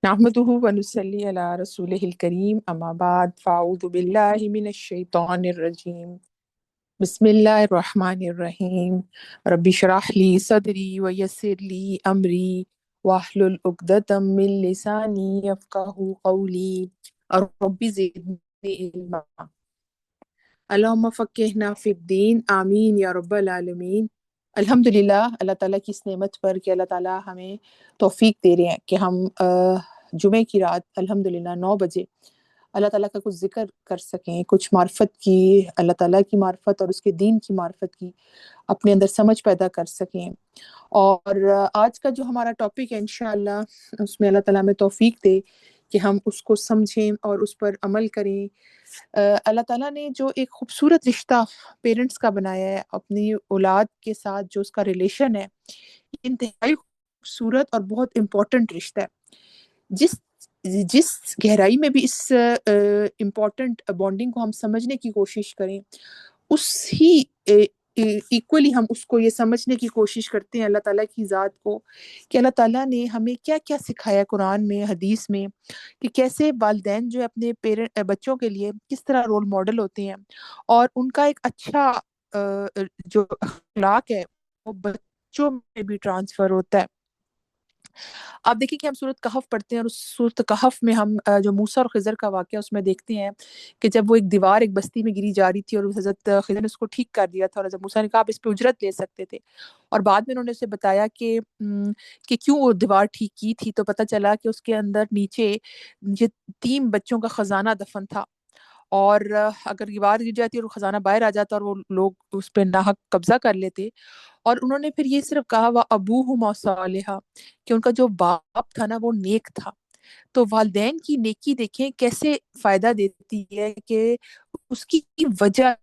نحمده ونصلي على رسوله الكريم أما بعد فأعوذ بالله من الشيطان الرجيم بسم الله الرحمن الرحيم رب اشرح لي صدري ويسر لي أمري واحلل عقدة من لساني يفقهوا قولي رب زدني علما اللهم فقهنا في الدين آمین یا رب العالمین۔ الحمدللہ اللہ تعالیٰ کی اس نعمت پر کہ اللہ تعالیٰ ہمیں توفیق دے رہے ہیں کہ ہم جمعے کی رات الحمدللہ 9 بجے اللہ تعالیٰ کا کچھ ذکر کر سکیں، کچھ معرفت کی، اللہ تعالیٰ کی معرفت اور اس کے دین کی معرفت کی اپنے اندر سمجھ پیدا کر سکیں۔ اور آج کا جو ہمارا ٹاپک ہے انشاءاللہ اس میں اللہ تعالیٰ ہمیں توفیق دے کہ ہم اس کو سمجھیں اور اس پر عمل کریں۔ اللہ تعالیٰ نے جو ایک خوبصورت رشتہ پیرنٹس کا بنایا ہے اپنی اولاد کے ساتھ، جو اس کا ریلیشن ہے، یہ انتہائی خوبصورت اور بہت امپورٹنٹ رشتہ ہے۔ جس گہرائی میں بھی اس امپورٹنٹ بانڈنگ کو ہم سمجھنے کی کوشش کریں، اس ہی ایکولی ہم اس کو یہ سمجھنے کی کوشش کرتے ہیں اللہ تعالیٰ کی ذات کو، کہ اللہ تعالیٰ نے ہمیں کیا کیا سکھایا قرآن میں، حدیث میں، کہ کیسے والدین جو ہے اپنے بچوں کے لیے کس طرح رول ماڈل ہوتے ہیں، اور ان کا ایک اچھا جو اخلاق ہے وہ بچوں میں بھی ٹرانسفر ہوتا ہے۔ آپ دیکھیں کہ ہم سورۃ کہف پڑھتے ہیں، اور اس سورۃ کہف میں ہم جو موسیٰ اور خضر کا واقعہ اس میں دیکھتے ہیں کہ جب وہ ایک دیوار ایک بستی میں گری جا رہی تھی اور حضرت خضر نے اس کو ٹھیک کر دیا تھا، اور حضرت موسیٰ نے کہا آپ اس پہ اجرت لے سکتے تھے، اور بعد میں انہوں نے اسے بتایا کہ کیوں وہ دیوار ٹھیک کی تھی، تو پتہ چلا کہ اس کے اندر نیچے یہ 3 بچوں کا خزانہ دفن تھا، اور اگر دیوار گر جاتی اور وہ خزانہ باہر آ جاتا اور وہ لوگ اس پہ ناحق قبضہ کر لیتے، اور انہوں نے پھر یہ صرف کہا وَأَبُوهُمَا صَالِحًا، کہ ان کا جو باپ تھا نا وہ نیک تھا۔ تو والدین کی نیکی دیکھیں کیسے فائدہ دیتی ہے، کہ اس کی وجہ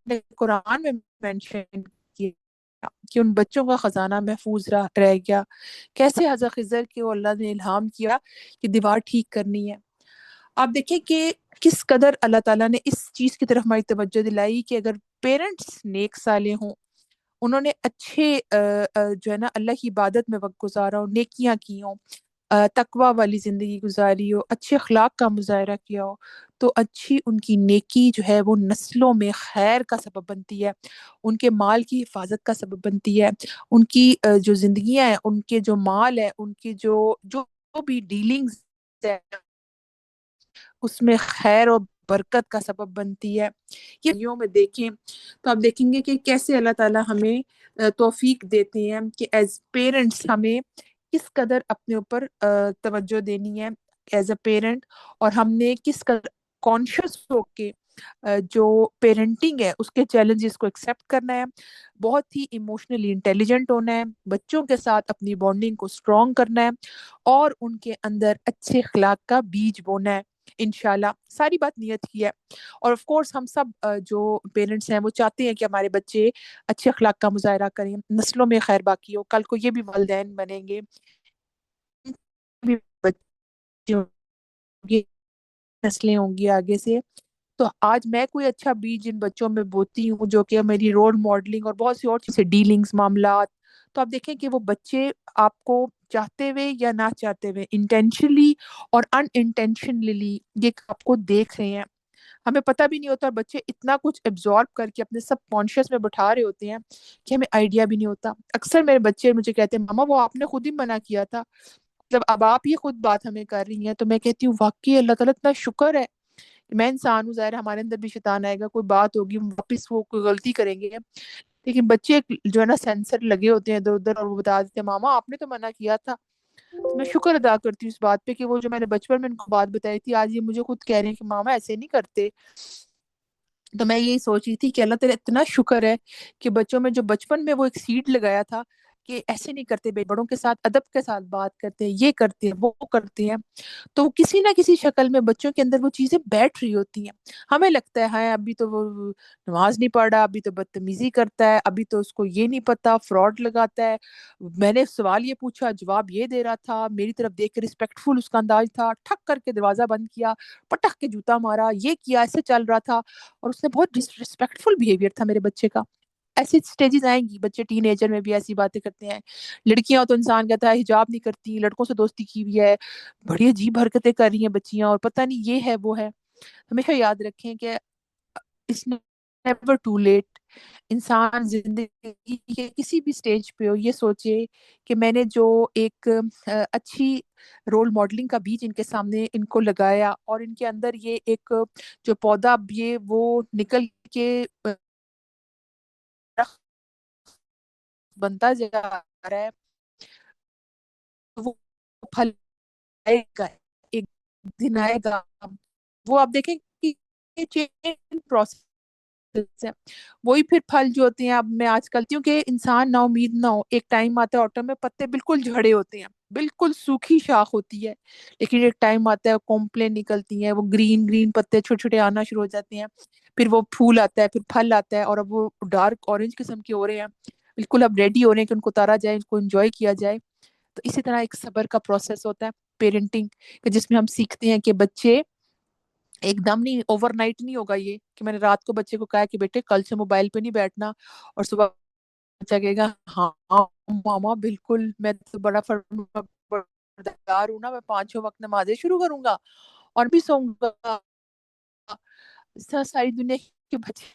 نے قرآن میں مینشن کیا کہ ان بچوں کا خزانہ محفوظ رہ گیا، کیسے حضرت خضر کو اللہ نے الہام کیا کہ دیوار ٹھیک کرنی ہے۔ آپ دیکھیں کہ کس قدر اللہ تعالیٰ نے اس چیز کی طرف ہماری توجہ دلائی کہ اگر پیرنٹس نیک صالح ہوں، انہوں نے اچھے جو ہے نا اللہ کی عبادت میں وقت گزارا ہو، نیکیاں کی ہوں، تقوی والی زندگی گزاری ہو، اچھے اخلاق کا مظاہرہ کیا ہو، تو اچھی ان کی نیکی جو ہے وہ نسلوں میں خیر کا سبب بنتی ہے، ان کے مال کی حفاظت کا سبب بنتی ہے، ان کی جو زندگیاں ہیں، ان کے جو مال ہے، ان کی جو بھی ڈیلنگز ہے اس میں خیر اور برکت کا سبب بنتی ہے۔ یہ دنیاوں میں دیکھیں تو آپ دیکھیں گے کہ کیسے اللہ تعالیٰ ہمیں توفیق دیتے ہیں کہ ایز پیرنٹس ہمیں کس قدر اپنے اوپر توجہ دینی ہے ایز اے پیرنٹ، اور ہم نے کس قدر کانشیس ہو کے جو پیرنٹنگ ہے اس کے چیلنجز کو ایکسیپٹ کرنا ہے، بہت ہی ایموشنلی انٹیلیجنٹ ہونا ہے، بچوں کے ساتھ اپنی بانڈنگ کو اسٹرانگ کرنا ہے، اور ان کے اندر اچھے اخلاق کا بیج بونا ہے۔ انشاءاللہ ساری بات نیت کی ہے، اور آف کورس ہم سب جو پیرنٹس ہیں وہ چاہتے ہیں کہ ہمارے بچے اچھے اخلاق کا مظاہرہ کریں، نسلوں میں خیر باقی ہو، کل کو یہ بھی والدین بنیں گے، بھی بچے ہوں گے، نسلیں ہوں گی آگے سے۔ تو آج میں کوئی اچھا بیج ان بچوں میں بوتی ہوں جو کہ میری رول ماڈلنگ اور بہت سی اور چیزیں ڈیلنگز معاملات، تو آپ دیکھیں کہ وہ بچے آپ کو چاہتے ہوئے یا نہ چاہتے ہوئے انٹینشنلی اور ان انٹینشنلی یہ آپ کو دیکھ رہے ہیں، ہمیں پتہ بھی نہیں ہوتا، اور بچے اتنا کچھ ایبزارب کر کے اپنے سب کانشیس میں بٹھا رہے ہوتے ہیں کہ ہمیں آئیڈیا بھی نہیں ہوتا۔ اکثر میرے بچے مجھے کہتے ہیں ماما وہ آپ نے خود ہی منع کیا تھا، جب اب آپ یہ خود بات ہمیں کر رہی ہیں، تو میں کہتی ہوں واقعی اللہ تعالیٰ اتنا شکر ہے کہ میں انسان ہوں، ظاہر ہے ہمارے اندر بھی شیطان آئے گا، کوئی بات ہوگی، واپس وہ کوئی غلطی کریں گے، لیکن بچے جو ہے نا سینسر لگے ہوتے ہیں ادھر ادھر، اور وہ بتا دیتے ہیں ماما آپ نے تو منع کیا تھا۔ تو میں شکر ادا کرتی ہوں اس بات پہ کہ وہ جو میں نے بچپن میں ان کو بات بتائی تھی، آج یہ مجھے خود کہہ رہے ہیں کہ ماما ایسے نہیں کرتے۔ تو میں یہی سوچ رہی تھی کہ اللہ تعالیٰ اتنا شکر ہے کہ بچوں میں جو بچپن میں وہ ایک سیڈ لگایا تھا کہ ایسے نہیں کرتے، بڑوں کے ساتھ ادب کے ساتھ بات کرتے ہیں، یہ کرتے ہیں وہ کرتے ہیں، تو کسی نہ کسی شکل میں بچوں کے اندر وہ چیزیں بیٹھ رہی ہوتی ہیں۔ ہمیں لگتا ہے ہاں ابھی تو وہ نماز نہیں پڑھ رہا، ابھی تو بدتمیزی کرتا ہے، ابھی تو اس کو یہ نہیں پتا، فراڈ لگاتا ہے، میں نے سوال یہ پوچھا جواب یہ دے رہا تھا، میری طرف دیکھ کے رسپیکٹفل اس کا انداز تھا، ٹھک کر کے دروازہ بند کیا، پٹخ کے جوتا مارا، یہ کیا، ایسے چل رہا تھا، اور اس نے بہت ڈسرسپیکٹفل بیہیویئر تھا میرے بچے کا۔ ایسی اسٹیجز آئیں گی، بچے ٹین ایجر میں بھی ایسی باتیں کرتے ہیں. لڑکیاں تو انسان کہتا ہے حجاب نہیں کرتی، لڑکوں سے دوستی کی ہوئی ہے، بڑی عجیب حرکتیں کر رہی ہیں بچیاں، اور پتہ نہیں یہ ہے وہ ہے. ہمیشہ یاد رکھیں کہ اٹس نیور ٹو لیٹ. انسان زندگی کے کسی بھی سٹیج پہ ہو، یہ سوچے کہ میں نے جو ایک اچھی رول ماڈلنگ کا بیج ان کے سامنے ان کو لگایا، اور ان کے اندر یہ ایک جو پودا اب یہ وہ نکل کے درخت بنتا جا رہا ہے، وہ پھل آئے گا، ایک دن آئے گا. وہ آپ دیکھیں کہ یہ چین پروسیس ہے. وہی پھر پھل جو ہوتے ہیں، اب میں آج کل کیونکہ انسان نا امید نہ ہو، ایک ٹائم آتا ہے آٹم میں پتے بالکل جھڑے ہوتے ہیں، بالکل سوکھی شاخ ہوتی ہے، لیکن ایک ٹائم آتا ہے کومپلیں نکلتی ہیں، وہ گرین گرین پتے چھوٹے چھوٹے آنا شروع ہو جاتے ہیں، پھر وہ پھول آتا ہے، پھر پھل آتا ہے، اور اب وہ ڈارک اورنج قسم کے ہو رہے ہیں، بالکل اب ریڈی ہو رہے ہیں کہ ان کو اتارا جائے، ان کو انجوائے کیا جائے. تو اسی طرح ایک صبر کا پروسیس ہوتا ہے پیرنٹنگ، کہ جس میں ہم سیکھتے ہیں کہ بچے ایک دم نہیں، اوور نائٹ نہیں ہوگا یہ کہ میں نے رات کو بچے کو کہا کہ بیٹے کل سے موبائل پہ نہیں بیٹھنا، اور صبح بچہ کہے گا ہاں ماما بالکل، میں تو بڑا فرمانبردار ہوں نا، میں پانچوں وقت نمازیں شروع کروں گا اور بھی سوؤں گا. ساری دنیا کے بچے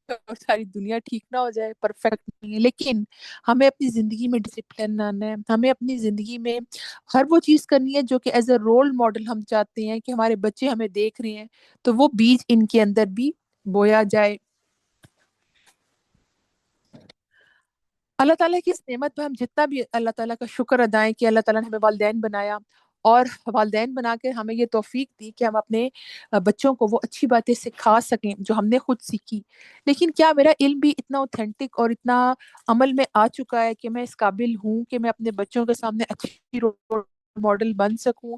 اور ساری دنیا ٹھیک نہ ہو جائے، پرفیکٹ نہیں ہے، لیکن ہمیں اپنی زندگی میں ڈسپلن لانا ہے. ہمیں اپنی زندگی میں ہر وہ چیز کرنی ہے جو کہ ایز اے رول ماڈل ہم چاہتے ہیں کہ ہمارے بچے ہمیں دیکھ رہے ہیں، تو وہ بیج ان کے اندر بھی بویا جائے. اللہ تعالیٰ کی اس نعمت پہ ہم جتنا بھی اللہ تعالیٰ کا شکر ادائیں کہ اللہ تعالیٰ نے ہمیں والدین بنایا، اور والدین بنا کے ہمیں یہ توفیق دی کہ ہم اپنے بچوں کو وہ اچھی باتیں سکھا سکیں جو ہم نے خود سیکھی. لیکن کیا میرا علم بھی اتنا اوتھینٹک اور اتنا عمل میں آ چکا ہے کہ میں اس قابل ہوں کہ میں اپنے بچوں کے سامنے اچھی رول ماڈل بن سکوں؟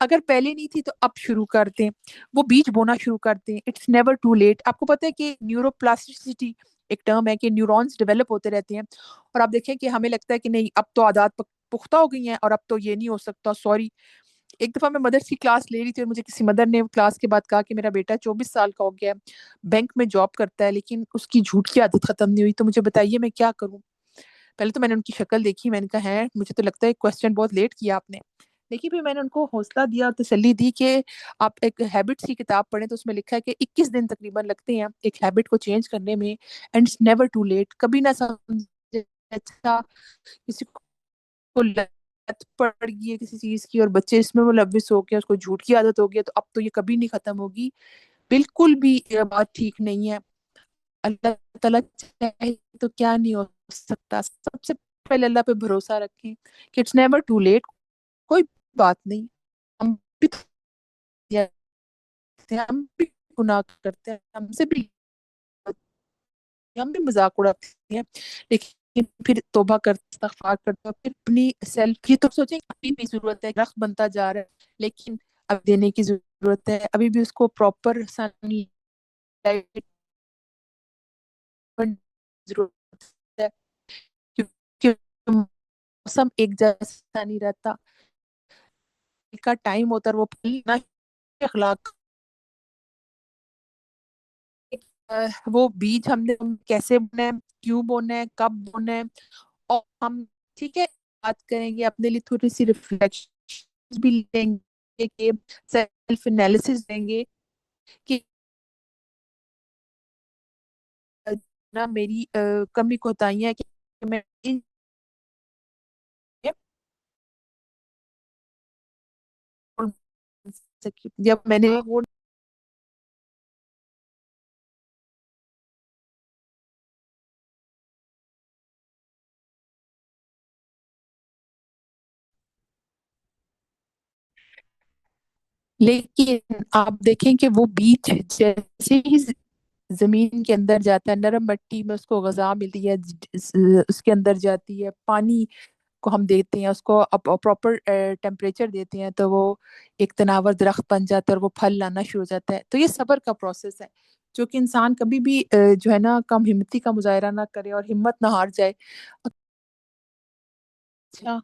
اگر پہلے نہیں تھی تو اب شروع کر دیں، وہ بیج بونا شروع کر دیں. It's never too late. آپ کو پتہ ہے کہ نیورو پلاسٹیسٹی ایک ٹرم ہے کہ نیورونز ڈیولپ ہوتے رہتے ہیں، اور آپ دیکھیں کہ ہمیں لگتا ہے کہ نہیں اب تو عادات پختہ ہو گئی ہیں اور اب تو یہ نہیں ہو سکتا، سوری. ایک دفعہ میں مدرس کی کلاس لے رہی تھی اور مجھے کسی مدر نے کلاس کے بعد کہا کہ میرا بیٹا 24 سال کا ہو گیا ہے، بینک میں جاب کرتا ہے، لیکن اس کی جھوٹ کی عادت ختم نہیں ہوئی، تو مجھے بتائیے میں کیا کروں. پہلے تو میں نے ان کی شکل دیکھی، میں نے کہا ہے مجھے تو لگتا ہے کوسچن بہت لیٹ کیا آپ نے، لیکن پھر میں نے ان کو حوصلہ دیا اور تسلی دی کہ آپ ایک ہیبٹس کی کتاب پڑھیں تو اس میں لکھا ہے کہ 21 دن تقریباً لگتے ہیں ایک ہیبٹ کو چینج کرنے میں، and it's never too late. کبھی نہ سمجھے اچھا کسی کو لت پڑ گئی ہے کسی چیز کی اور بچے اس میں ملوث ہو گئے، اس کو جھوٹ کی عادت ہو گئی ہے، تو اب تو یہ کبھی نہیں ختم ہوگی. بالکل بھی یہ بات ٹھیک نہیں ہے. اللہ تعالیٰ چاہے تو کیا نہیں ہو سکتا. سب سے پہلے اللہ پہ بھروسہ رکھیں کہ اٹس نیور ٹو لیٹ. کوئی بات نہیں، ہم بھی ہم بھی گناہ کرتے ہیں، ہم بھی مذاق اڑاتے ہیں، لیکن پھر توبہ کرتے استغفار کرتے ہیں، پھر اپنی سیلف یہ تو سوچیں کہ ابھی بھی ضرورت ہے، درخت بنتا جا رہا ہے لیکن اب دینے کی ضرورت ہے، ابھی بھی اس کو پراپر سن لائٹ ضرورت ہے، کیونکہ موسم ایک جیسا نہیں رہتا. کا ٹائم ہوتا ہے وہ پھلنا اخلاق وہ بیج ہم نے کیسے بونا ہے، کیوں بونا ہے، کب بونا ہے، اور ہم ٹھیک ہے بات کریں گے اپنے لیے تھوڑی سی ریفلیکشن بھی لیں گے، کہ سیلف انالیسس دیں گے کہ نا میری کمی کوتاہیاں کہ میں جب میں نے وہ لیکن آپ دیکھیں کہ وہ بیج جیسے ہی زمین کے اندر جاتا ہے، نرم مٹی میں اس کو غذا ملتی ہے، اس کے اندر جاتی ہے، پانی کو ہم دیتے ہیں، اس کو پراپر ٹیمپریچر دیتے ہیں، تو وہ ایک تناور درخت بن جاتا ہے اور وہ پھل لانا شروع ہو جاتا ہے. تو یہ صبر کا پروسیس ہے جو کہ انسان کبھی بھی جو ہے نا کم ہمتی کا مظاہرہ نہ کرے اور ہمت نہ ہار جائے. اچھا،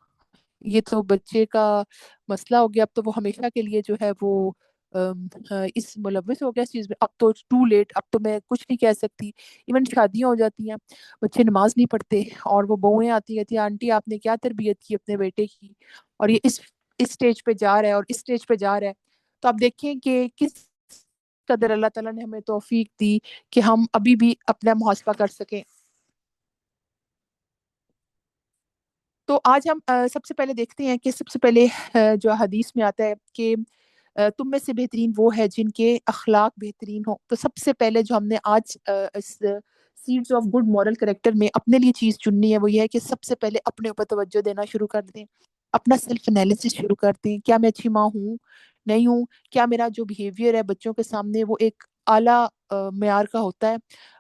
یہ تو بچے کا مسئلہ ہو گیا، اب تو وہ ہمیشہ کے لیے جو ہے وہ اس ملوث ہو گیا اس چیز میں، اب تو ٹو لیٹ، اب تو میں کچھ نہیں کہہ سکتی. ایون شادیاں ہو جاتی ہیں، بچے نماز نہیں پڑھتے اور وہ بہویں آتی کہتی ہیں آنٹی آپ نے کیا تربیت کی اپنے بیٹے کی، اور یہ اس اسٹیج پہ جا رہا ہے اور اس اسٹیج پہ جا رہا ہے. تو آپ دیکھیں کہ کس قدر اللہ تعالیٰ نے ہمیں توفیق دی کہ ہم ابھی بھی اپنا محاسبہ کر سکیں. تو آج ہم سب سے پہلے دیکھتے ہیں کہ سب سے پہلے جو حدیث میں آتا ہے کہ تم میں سے بہترین وہ ہے جن کے اخلاق بہترین ہو. تو سب سے پہلے جو ہم نے آج اس seeds of good moral character میں اپنے لیے چیز چننی ہے وہ یہ ہے کہ سب سے پہلے اپنے اوپر توجہ دینا شروع کر دیں، اپنا سیلف انالیسس شروع کر دیں. کیا میں اچھی ماں ہوں، نہیں ہوں؟ کیا میرا جو بیہیویئر ہے بچوں کے سامنے وہ ایک اعلیٰ معیار کا ہوتا ہے؟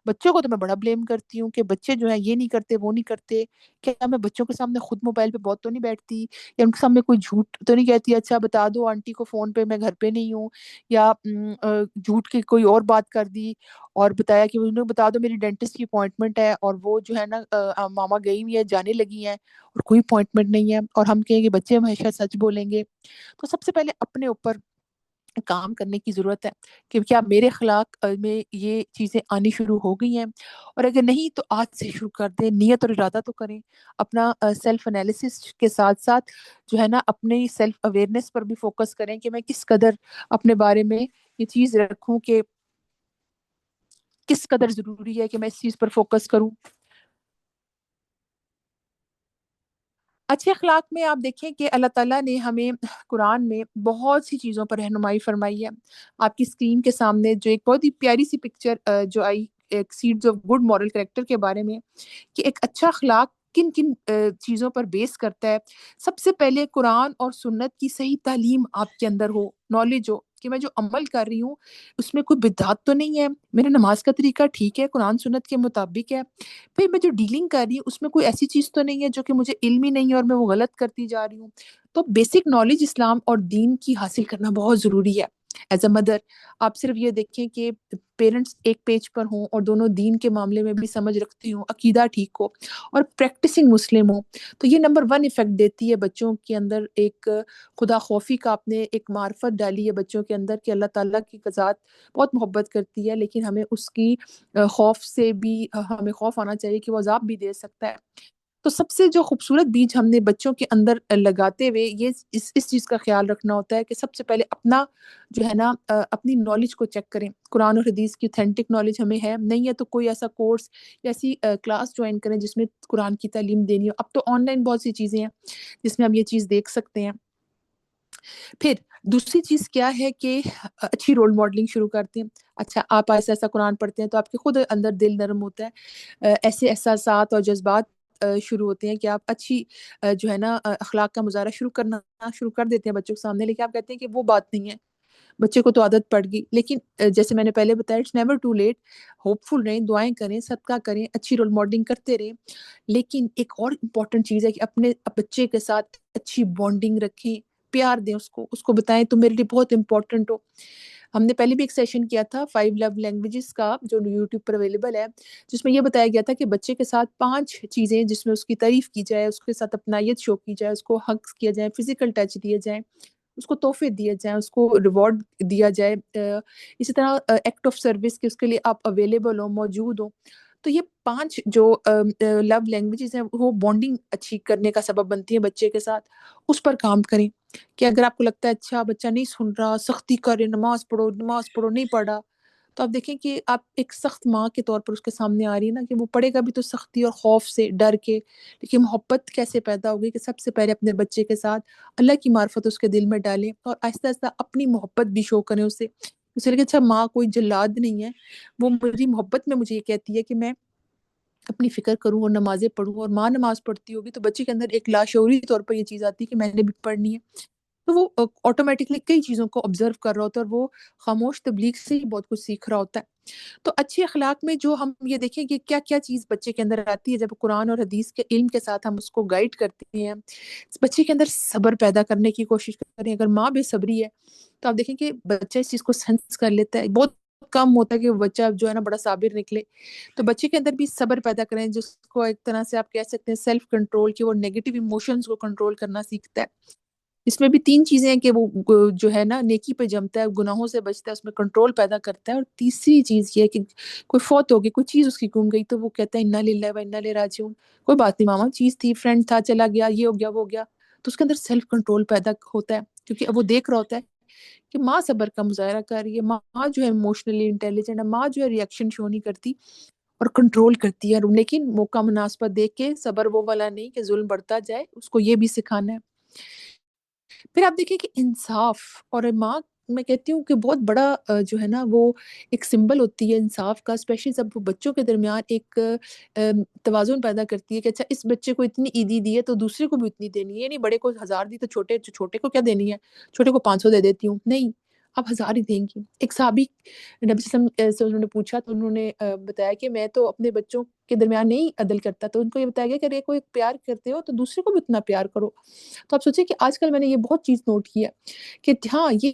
بچوں کو تو میں بڑا بلیم کرتی ہوں کہ بچے جو ہیں یہ نہیں کرتے وہ نہیں کرتے. کیا میں بچوں کے سامنے خود موبائل پہ بہت تو نہیں بیٹھتی، یا ان کے سامنے کوئی جھوٹ تو نہیں کہتی اچھا بتا دو آنٹی کو فون پہ میں گھر پہ نہیں ہوں، یا جھوٹ کی کوئی اور بات کر دی اور بتایا کہ انہوں بتا دو میری ڈینٹسٹ کی اپوائنٹمنٹ ہے، اور وہ جو ہے نا ماما گئی ہوئی ہے جانے لگی ہیں اور کوئی اپوائنٹمنٹ نہیں ہے، اور ہم کہیں کہ بچے ہمیشہ سچ بولیں گے. تو سب سے پہلے اپنے اوپر کام کرنے کی ضرورت ہے کہ کیا میرے اخلاق میں یہ چیزیں آنی شروع ہو گئی ہیں، اور اگر نہیں تو آج سے شروع کر دیں. نیت اور ارادہ تو کریں. اپنا سیلف انالیسس کے ساتھ ساتھ جو ہے نا اپنے سیلف اویئرنیس پر بھی فوکس کریں کہ میں کس قدر اپنے بارے میں یہ چیز رکھوں کہ کس قدر ضروری ہے کہ میں اس چیز پر فوکس کروں. اچھے اخلاق میں آپ دیکھیں کہ اللہ تعالیٰ نے ہمیں قرآن میں بہت سی چیزوں پر رہنمائی فرمائی ہے. آپ کی اسکرین کے سامنے جو ایک بہت ہی پیاری سی پکچر جو آئی ایک seeds of good moral character کے بارے میں، کہ ایک اچھا اخلاق کن کن چیزوں پر بیس کرتا ہے. سب سے پہلے قرآن اور سنت کی صحیح تعلیم آپ کے اندر ہو، نالج ہو کہ میں جو عمل کر رہی ہوں اس میں کوئی بدعت تو نہیں ہے، میرے نماز کا طریقہ ٹھیک ہے، قرآن سنت کے مطابق ہے، پھر میں جو ڈیلنگ کر رہی ہوں اس میں کوئی ایسی چیز تو نہیں ہے جو کہ مجھے علم ہی نہیں ہے اور میں وہ غلط کرتی جا رہی ہوں. تو بیسک نالج اسلام اور دین کی حاصل کرنا بہت ضروری ہے. ایز اے مدر آپ صرف یہ دیکھیں کہ پیرنٹس ایک پیج پر ہوں اور دونوں دین کے معاملے میں بھی سمجھ رکھتی ہوں، عقیدہ ٹھیک ہو اور پریکٹسنگ مسلم ہوں، تو یہ نمبر ون ایفیکٹ دیتی ہے بچوں کے اندر. ایک خدا خوفی کا آپ نے ایک معرفت ڈالی ہے بچوں کے اندر کہ اللہ تعالیٰ کی ذات بہت محبت کرتی ہے، لیکن ہمیں اس کی خوف سے بھی ہمیں خوف آنا چاہیے کہ وہ عذاب بھی دے سکتا ہے. تو سب سے جو خوبصورت بیج ہم نے بچوں کے اندر لگاتے ہوئے یہ اس چیز کا خیال رکھنا ہوتا ہے کہ سب سے پہلے اپنا جو ہے نا اپنی نالج کو چیک کریں. قرآن اور حدیث کی اوتھینٹک نالج ہمیں ہے نہیں ہے تو کوئی ایسا کورس یا ایسی کلاس جوائن کریں جس میں قرآن کی تعلیم دینی ہو. اب تو آن لائن بہت سی چیزیں ہیں جس میں ہم یہ چیز دیکھ سکتے ہیں. پھر دوسری چیز کیا ہے کہ اچھی رول ماڈلنگ شروع کرتے ہیں. اچھا آپ ایسا ایسا قرآن پڑھتے ہیں تو آپ کے خود اندر دل نرم ہوتا ہے، ایسے احساسات اور جذبات شروع ہوتے ہیں کہ آپ اچھی جو ہے نا اخلاق کا مظاہرہ شروع کر دیتے ہیں بچوں کے سامنے. لیکن آپ کہتے ہیں کہ وہ بات نہیں ہے، بچے کو تو عادت پڑ گئی. لیکن جیسے میں نے پہلے بتایا it's never too late. Hopeful رہیں، دعائیں کریں، صدقہ کریں، اچھی رول ماڈلنگ کرتے رہیں. لیکن ایک اور امپورٹنٹ چیز ہے کہ اپنے بچے کے ساتھ اچھی بانڈنگ رکھیں، پیار دیں اس کو بتائیں تم میرے لیے بہت امپورٹنٹ ہو. ہم نے پہلے بھی ایک سیشن کیا تھا 5 لو لینگویجز کا جو یوٹیوب پر اویلیبل ہے، جس میں یہ بتایا گیا تھا کہ بچے کے ساتھ 5 چیزیں جس میں اس کی تعریف کی جائے، اس کے ساتھ اپنائیت شو کی جائے، اس کو حق کیا جائے، فزیکل ٹچ دیے جائیں، اس کو تحفے دیے جائیں، اس کو ریوارڈ دیا جائے، اسی طرح ایکٹ آف سروس کہ اس کے لیے آپ اویلیبل ہو، موجود ہو. تو یہ 5 جو لو لینگویجز ہیں وہ بانڈنگ اچھی کرنے کا سبب بنتی ہیں بچے کے ساتھ. اس پر کام کریں کہ اگر آپ کو لگتا ہے اچھا بچہ نہیں سن رہا، سختی کرے، نماز پڑھو نہیں پڑھا، تو آپ دیکھیں کہ آپ ایک سخت ماں کے طور پر اس کے سامنے آ رہی ہے نا کہ وہ پڑھے گا بھی تو سختی اور خوف سے، ڈر کے. لیکن محبت کیسے پیدا ہوگی کہ سب سے پہلے اپنے بچے کے ساتھ اللہ کی معرفت اس کے دل میں ڈالیں اور آہستہ آہستہ اپنی محبت بھی شو کریں اسے لگے اچھا ماں کوئی جلاد نہیں ہے، وہ میری محبت میں مجھے یہ کہتی ہے کہ میں اپنی فکر کروں اور نمازیں پڑھوں. اور ماں نماز پڑھتی ہوگی تو بچے کے اندر ایک لاشعوری طور پر یہ چیز آتی ہے کہ میں نے بھی پڑھنی ہے. تو وہ آٹومیٹکلی کئی چیزوں کو آبزرو کر رہا ہوتا ہے اور وہ خاموش تبلیغ سے ہی بہت کچھ سیکھ رہا ہوتا ہے. تو اچھے اخلاق میں جو ہم یہ دیکھیں کہ کیا کیا چیز بچے کے اندر آتی ہے جب قرآن اور حدیث کے علم کے ساتھ ہم اس کو گائیڈ کرتے ہیں. بچے کے اندر صبر پیدا کرنے کی کوشش کریں. اگر ماں بے صبری ہے تو آپ دیکھیں کہ بچہ اس چیز کو سینس کر لیتا ہے. بہت کم ہوتا ہے کہ بچہ جو ہے نا بڑا صابر نکلے. تو بچے کے اندر بھی صبر پیدا کریں جس کو ایک طرح سے آپ کہہ سکتے ہیں سیلف کنٹرول، کہ وہ نیگیٹو ایموشنز کو کنٹرول کرنا سیکھتا ہے. اس میں بھی 3 چیزیں ہیں کہ وہ جو ہے نا نیکی پہ جمتا ہے، گناہوں سے بچتا ہے، اس میں کنٹرول پیدا کرتا ہے، اور تیسری چیز یہ ہے کہ کوئی فوت ہو گئی، کوئی چیز اس کی گم گئی، تو وہ کہتا ہے انا للہ و انا الیہ راجعون، کوئی بات نہیں ماما، چیز تھی، فرینڈ تھا، چلا گیا، یہ ہو گیا وہ ہو گیا، تو اس کے اندر سیلف کنٹرول پیدا ہوتا ہے، کیونکہ اب وہ دیکھ رہا ہوتا ہے کہ ماں صبر کا مظاہرہ کر رہی ہے، ماں جو ہے ایموشنلی انٹیلیجنٹ ہے، ماں جو ہے ریئیکشن شو نہیں کرتی اور کنٹرول کرتی ہے، لیکن موقع مناسبت دیکھ کے صبر وہ والا نہیں کہ ظلم بڑھتا جائے، اس کو یہ بھی سکھانا ہے۔ پھر آپ دیکھیں کہ انصاف اور ماں، میں کہتی ہوں کہ بہت بڑا جو ہے نا وہ ایک سمبل ہوتی ہے انصاف کا، اسپیشلی جب وہ بچوں کے درمیان ایک توازن پیدا کرتی ہے کہ اچھا اس بچے کو اتنی عیدی دی ہے تو دوسرے کو بھی اتنی دینی ہے، نہیں بڑے کو 1000 دی تو چھوٹے کو کیا دینی ہے، چھوٹے کو 500 دے دیتی ہوں، نہیں آپ 1000 ہی دیں گی۔ ایک صحابی نبی صلی اللہ علیہ وسلم سے انہوں نے پوچھا تو انہوں نے بتایا کہ میں تو اپنے بچوں کے درمیان نہیں عدل کرتا، تو ان کو یہ بتایا گیا کہ اگر کوئی پیار کرتے ہو تو دوسرے کو بھی اتنا پیار کرو۔ تو آپ سوچیں کہ آج کل میں نے یہ بہت چیز نوٹ کی ہے کہ ہاں یہ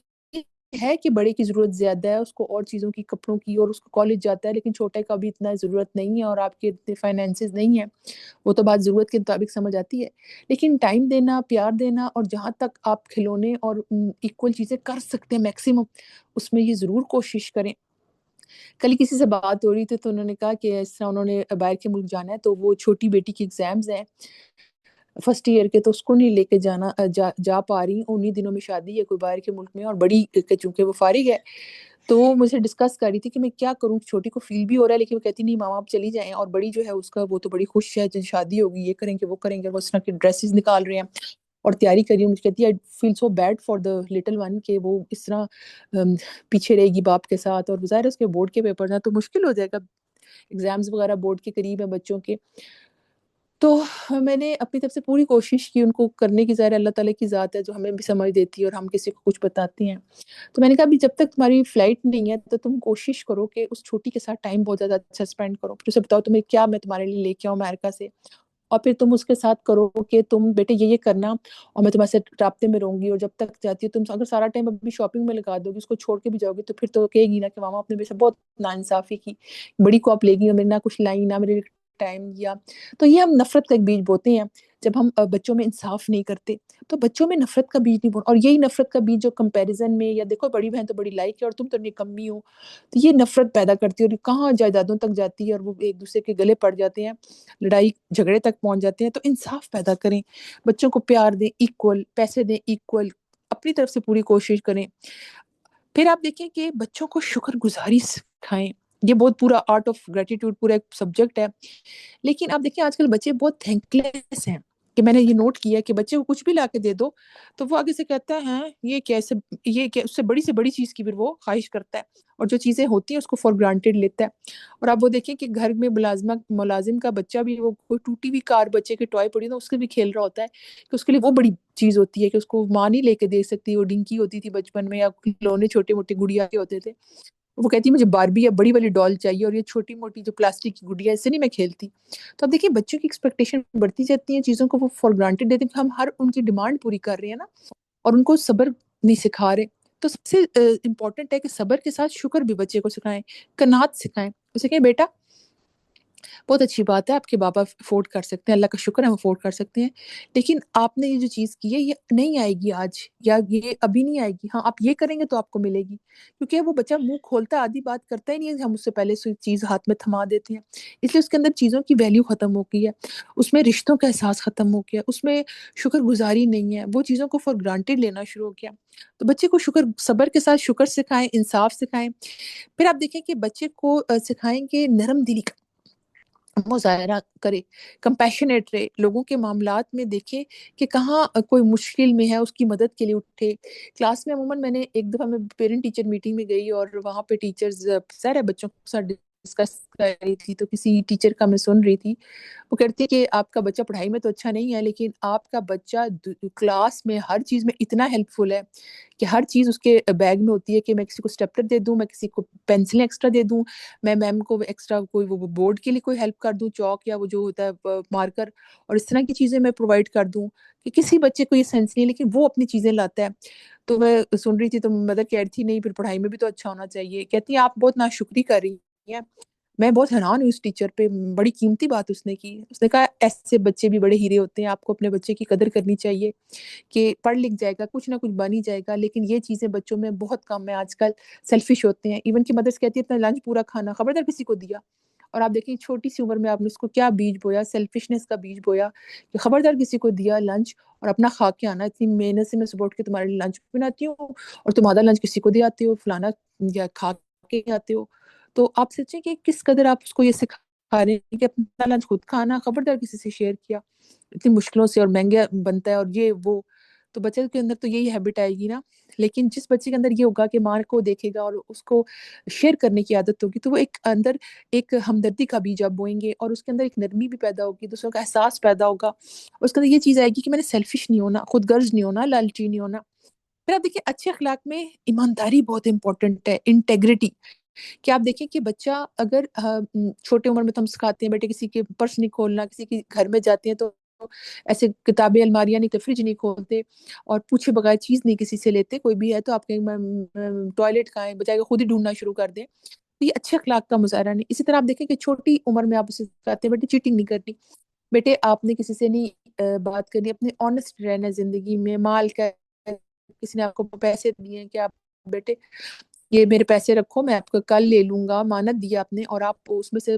ہے کہ بڑے کی ضرورت زیادہ ہے، اس کو اور چیزوں کی، کپڑوں کی، اور اس کو کالج جاتا ہے، لیکن چھوٹے کا بھی اتنا ضرورت نہیں ہے اور آپ کے اتنے فائنینسز نہیں ہیں، وہ تو بات ضرورت کے مطابق سمجھ آتی ہے، لیکن ٹائم دینا، پیار دینا، اور جہاں تک آپ کھلونے اور ایکول چیزیں کر سکتے ہیں میکسیمم، اس میں یہ ضرور کوشش کریں۔ کل کسی سے بات ہو رہی تھی تو انہوں نے کہا کہ اس طرح انہوں نے باہر کے ملک جانا ہے، تو وہ چھوٹی بیٹی کی ایگزامز ہیں فرسٹ ایئر کے، تو اس کو نہیں لے کے جا پا رہی، انہی دنوں میں شادی ہے کوئی باہر کے ملک میں، اور بڑی کہ چونکہ وہ فارغ ہے تو وہ مجھے ڈسکس کر رہی تھی کہ میں کیا کروں، چھوٹی کو فیل بھی ہو رہا ہے لیکن وہ کہتی نہیں ماما آپ چلی جائیں، اور بڑی جو ہے اس کا وہ تو بڑی خوش ہے، جن شادی ہوگی یہ کریں گے وہ کریں گے، وہ اس طرح کی ڈریسز نکال رہے ہیں اور تیاری کر رہی ہوں، مجھے کہتی ہے I feel so bad for the little one کہ وہ اس طرح پیچھے رہے گی باپ کے ساتھ، اور ظاہر ہے اس کے بورڈ کے پیپر ہیں تو مشکل ہو جائے گا، ایگزامز وغیرہ بورڈ کے قریب ہیں بچوں کے۔ تو میں نے اپنی طرف سے پوری کوشش کی ان کو کرنے کی، ظاہر اللہ تعالیٰ کی ذات ہے جو ہمیں بھی سمجھ دیتی ہے اور ہم کسی کو کچھ بتاتے ہیں، تو میں نے کہا ابھی جب تک تمہاری فلائٹ نہیں ہے تو تم کوشش کرو کہ اس چھوٹی کے ساتھ ٹائم بہت زیادہ اچھا اسپینڈ کرو، پھر اسے بتاؤ تمہیں کیا میں تمہارے لیے لے کے آؤں امریکہ سے، اور پھر تم اس کے ساتھ کرو کہ تم بیٹے یہ کرنا اور میں تمہارے سے رابطے میں رہوں گی، اور جب تک جاتی ہو تم اگر سارا ٹائم اپنی شاپنگ میں لگا دو گی، اس کو چھوڑ کے بھی جاؤ گی تو پھر تو کہے گی نا کہ ماما آپ نے میرے سے بہت ناانصافی کی، بڑی کو آپ لے گئی اور میرے نہ کچھ لائی نہ میرے ٹائم دیا۔ تو یہ ہم نفرت کا ایک بیج بوتے ہیں جب ہم بچوں میں انصاف نہیں کرتے، تو بچوں میں نفرت کا بیج نہیں بونا، اور یہی نفرت کا بیج جو کمپیریزن میں، یا دیکھو بڑی بہن تو بڑی لائق ہے اور تم تو نکمی ہو، تو یہ نفرت پیدا کرتی ہے اور کہاں جائیدادوں تک جاتی ہے اور وہ ایک دوسرے کے گلے پڑ جاتے ہیں، لڑائی جھگڑے تک پہنچ جاتے ہیں۔ تو انصاف پیدا کریں، بچوں کو پیار دیں ایکول، پیسے دیں ایکول، اپنی طرف سے پوری کوشش کریں۔ پھر آپ دیکھیں کہ بچوں کو شکر گزاری سکھائیں، یہ بہت پورا آرٹ آف گریٹیٹیوڈ پورا ایک سبجیکٹ ہے، لیکن آپ دیکھیں آج کل بچے بہت تھینک لیس ہیں، کہ میں نے یہ نوٹ کیا کہ بچے کو کچھ بھی لا کے دے دو تو وہ آگے سے کہتا ہے ہاں یہ کیسے، یہ کیا، اس سے بڑی چیز کی پھر وہ خواہش کرتا ہے، اور جو چیزیں ہوتی ہیں اس کو فار گرانٹیڈ لیتا ہے۔ اور آپ وہ دیکھیں کہ گھر میں ملازم کا بچہ بھی، وہ کوئی ٹوٹی ہوئی کار بچے کے ٹوائے پڑی نا اس کے بھی کھیل رہا ہوتا ہے، کہ اس کے لیے وہ بڑی چیز ہوتی ہے کہ اس کو ماں نہیں لے کے دے سکتی، وہ ڈنکی ہوتی تھی بچپن میں، یا کھلونے چھوٹے موٹے گڑیا کے ہوتے تھے، وہ کہتی ہے مجھے باربی یا بڑی والی ڈال چاہیے، اور یہ چھوٹی موٹی جو پلاسٹک کی گڑیا اس سے نہیں میں کھیلتی۔ تو اب دیکھیے بچوں کی ایکسپیکٹیشن بڑھتی جاتی ہیں، چیزوں کو وہ فار گرانٹیڈ دیتے ہیں کہ ہم ہر ان کی ڈیمانڈ پوری کر رہے ہیں نا، اور ان کو صبر نہیں سکھا رہے۔ تو سب سے امپورٹنٹ ہے کہ صبر کے ساتھ شکر بھی بچے کو سکھائیں، قناعت سکھائیں، اسے کہیں بیٹا بہت اچھی بات ہے آپ کے بابا افورڈ کر سکتے ہیں، اللہ کا شکر ہے ہم افورڈ کر سکتے ہیں، لیکن آپ نے یہ جو چیز کی ہے یہ نہیں آئے گی آج، یا یہ ابھی نہیں آئے گی، ہاں آپ یہ کریں گے تو آپ کو ملے گی، کیونکہ وہ بچہ منہ کھولتا ہے آدھی بات کرتا ہی نہیں ہے، ہم اس سے پہلے سے چیز ہاتھ میں تھما دیتے ہیں، اس لیے اس کے اندر چیزوں کی ویلیو ختم ہو گئی ہے، اس میں رشتوں کا احساس ختم ہو گیا، اس میں شکر گزاری نہیں ہے، وہ چیزوں کو فار گرانٹیڈ لینا شروع ہو گیا۔ تو بچے کو صبر کے ساتھ شکر سکھائیں، انصاف سکھائیں۔ پھر آپ دیکھیں کہ بچے کو سکھائیں کہ نرم دلی کا مظاہرہ کرے، کمپیشنیٹ رہے، لوگوں کے معاملات میں دیکھے کہ کہاں کوئی مشکل میں ہے اس کی مدد کے لیے اٹھے۔ کلاس میں عموماً میں نے ایک دفعہ میں پیرنٹ ٹیچر میٹنگ میں گئی اور وہاں پہ ٹیچرز سارے بچوں کے ساتھ ڈسکس کر رہی تھی، تو کسی ٹیچر کا میں سن رہی تھی، وہ کہتی ہے کہ آپ کا بچہ پڑھائی میں تو اچھا نہیں ہے لیکن آپ کا بچہ کلاس میں ہر چیز میں اتنا ہیلپ فل ہے کہ ہر چیز اس کے بیگ میں ہوتی ہے، کہ میں کسی کو اسٹیپلر دے دوں، میں کسی کو پینسلیں ایکسٹرا دے دوں، میں میم کو ایکسٹرا کوئی وہ بورڈ کے لیے کوئی ہیلپ کر دوں، چاک یا وہ جو ہوتا ہے مارکر، اور اس طرح کی چیزیں میں پرووائڈ کر دوں، کہ کسی بچے کو یہ سینس نہیں ہے لیکن وہ اپنی چیزیں لاتا ہے۔ تو میں سن رہی تھی تو مدر کہہ رہی تھی نہیں پھر پڑھائی میں بھی تو اچھا ہونا چاہیے، کہتی ہیں آپ بہت ناشکری کر رہی ہیں، میں بہت حیران ہوں اس ٹیچر پہ، بڑی قیمتی بات اس نے کی، اس نے کہا ایسے بچے بھی بڑے ہیرے ہوتے ہیں، آپ کو اپنے بچے کی قدر کرنی چاہیے کہ پڑھ لکھ جائے گا، کچھ نہ کچھ بن ہی جائے گا، لیکن یہ چیزیں بچوں میں بہت کم ہے آج کل، سیلفش ہوتے ہیں، ایون کہ مدرس کہتی ہے اپنا لنچ پورا کھانا خبردار کسی کو دیا، اور آپ دیکھیں چھوٹی سی عمر میں آپ نے اس کو کیا بیج بویا، سیلفشنس کا بیج بویا کہ خبردار کسی کو دیا لنچ اور اپنا کھا کے آنا، اتنی محنت سے میں صبح اٹھ کے تمہارے لیے لنچ بناتی ہوں اور تم آدھا لنچ کسی کو دے آتے ہو، فلانا یا کھا کے آتے ہو، تو آپ سوچیں کہ کس قدر آپ اس کو یہ سکھا رہے ہیں کہ اپنا لنچ خود کھانا، خبردار کسی سے شیئر کیا، اتنی مشکلوں سے اور مہنگا بنتا ہے اور یہ وہ، تو بچے کے اندر تو یہی ہیبٹ آئے گی نا، لیکن جس بچے کے اندر یہ ہوگا کہ ماں کو دیکھے گا اور اس کو شیئر کرنے کی عادت ہوگی، تو وہ ایک اندر ایک ہمدردی کا بیج آپ بوئیں گے اور اس کے اندر ایک نرمی بھی پیدا ہوگی، دوسروں کا احساس پیدا ہوگا، اس کے اندر یہ چیز آئے گی کہ میں نے سیلفش نہیں ہونا، خود غرض نہیں ہونا، لالچی نہیں ہونا۔ پھر آپ دیکھیں اچھے اخلاق میں ایمانداری بہت امپورٹنٹ ہے، انٹیگریٹی، کہ آپ دیکھیں کہ بچہ اگر چھوٹے عمر میں تو ہم سکھاتے ہیں بیٹے کسی کے پرس نہیں کھولنا، کسی کے گھر میں جاتے ہیں تو ایسے کتابیں الماریاں نہیں تو فریج نہیں کھولتے اور پوچھے بغیر چیز نہیں کسی سے لیتے، کوئی بھی ہے تو آپ کے ٹوائلٹ کہاں ہے بجائے کہ خود ہی ڈھونڈنا شروع کر دیں، تو یہ اچھے اخلاق کا مظاہرہ نہیں۔ اسی طرح آپ دیکھیں کہ چھوٹی عمر میں آپ اسے سکھاتے ہیں بیٹے چیٹنگ نہیں کرنی، بیٹے آپ نے کسی سے نہیں بات کرنی، اپنے آنےسٹ رہنا زندگی میں، مال کا کسی نے آپ کو پیسے دیے ہیں کہ آپ بیٹے یہ میرے پیسے رکھو میں آپ کو کل لے لوں گا، امانت دیا آپ نے، اور آپ اس میں سے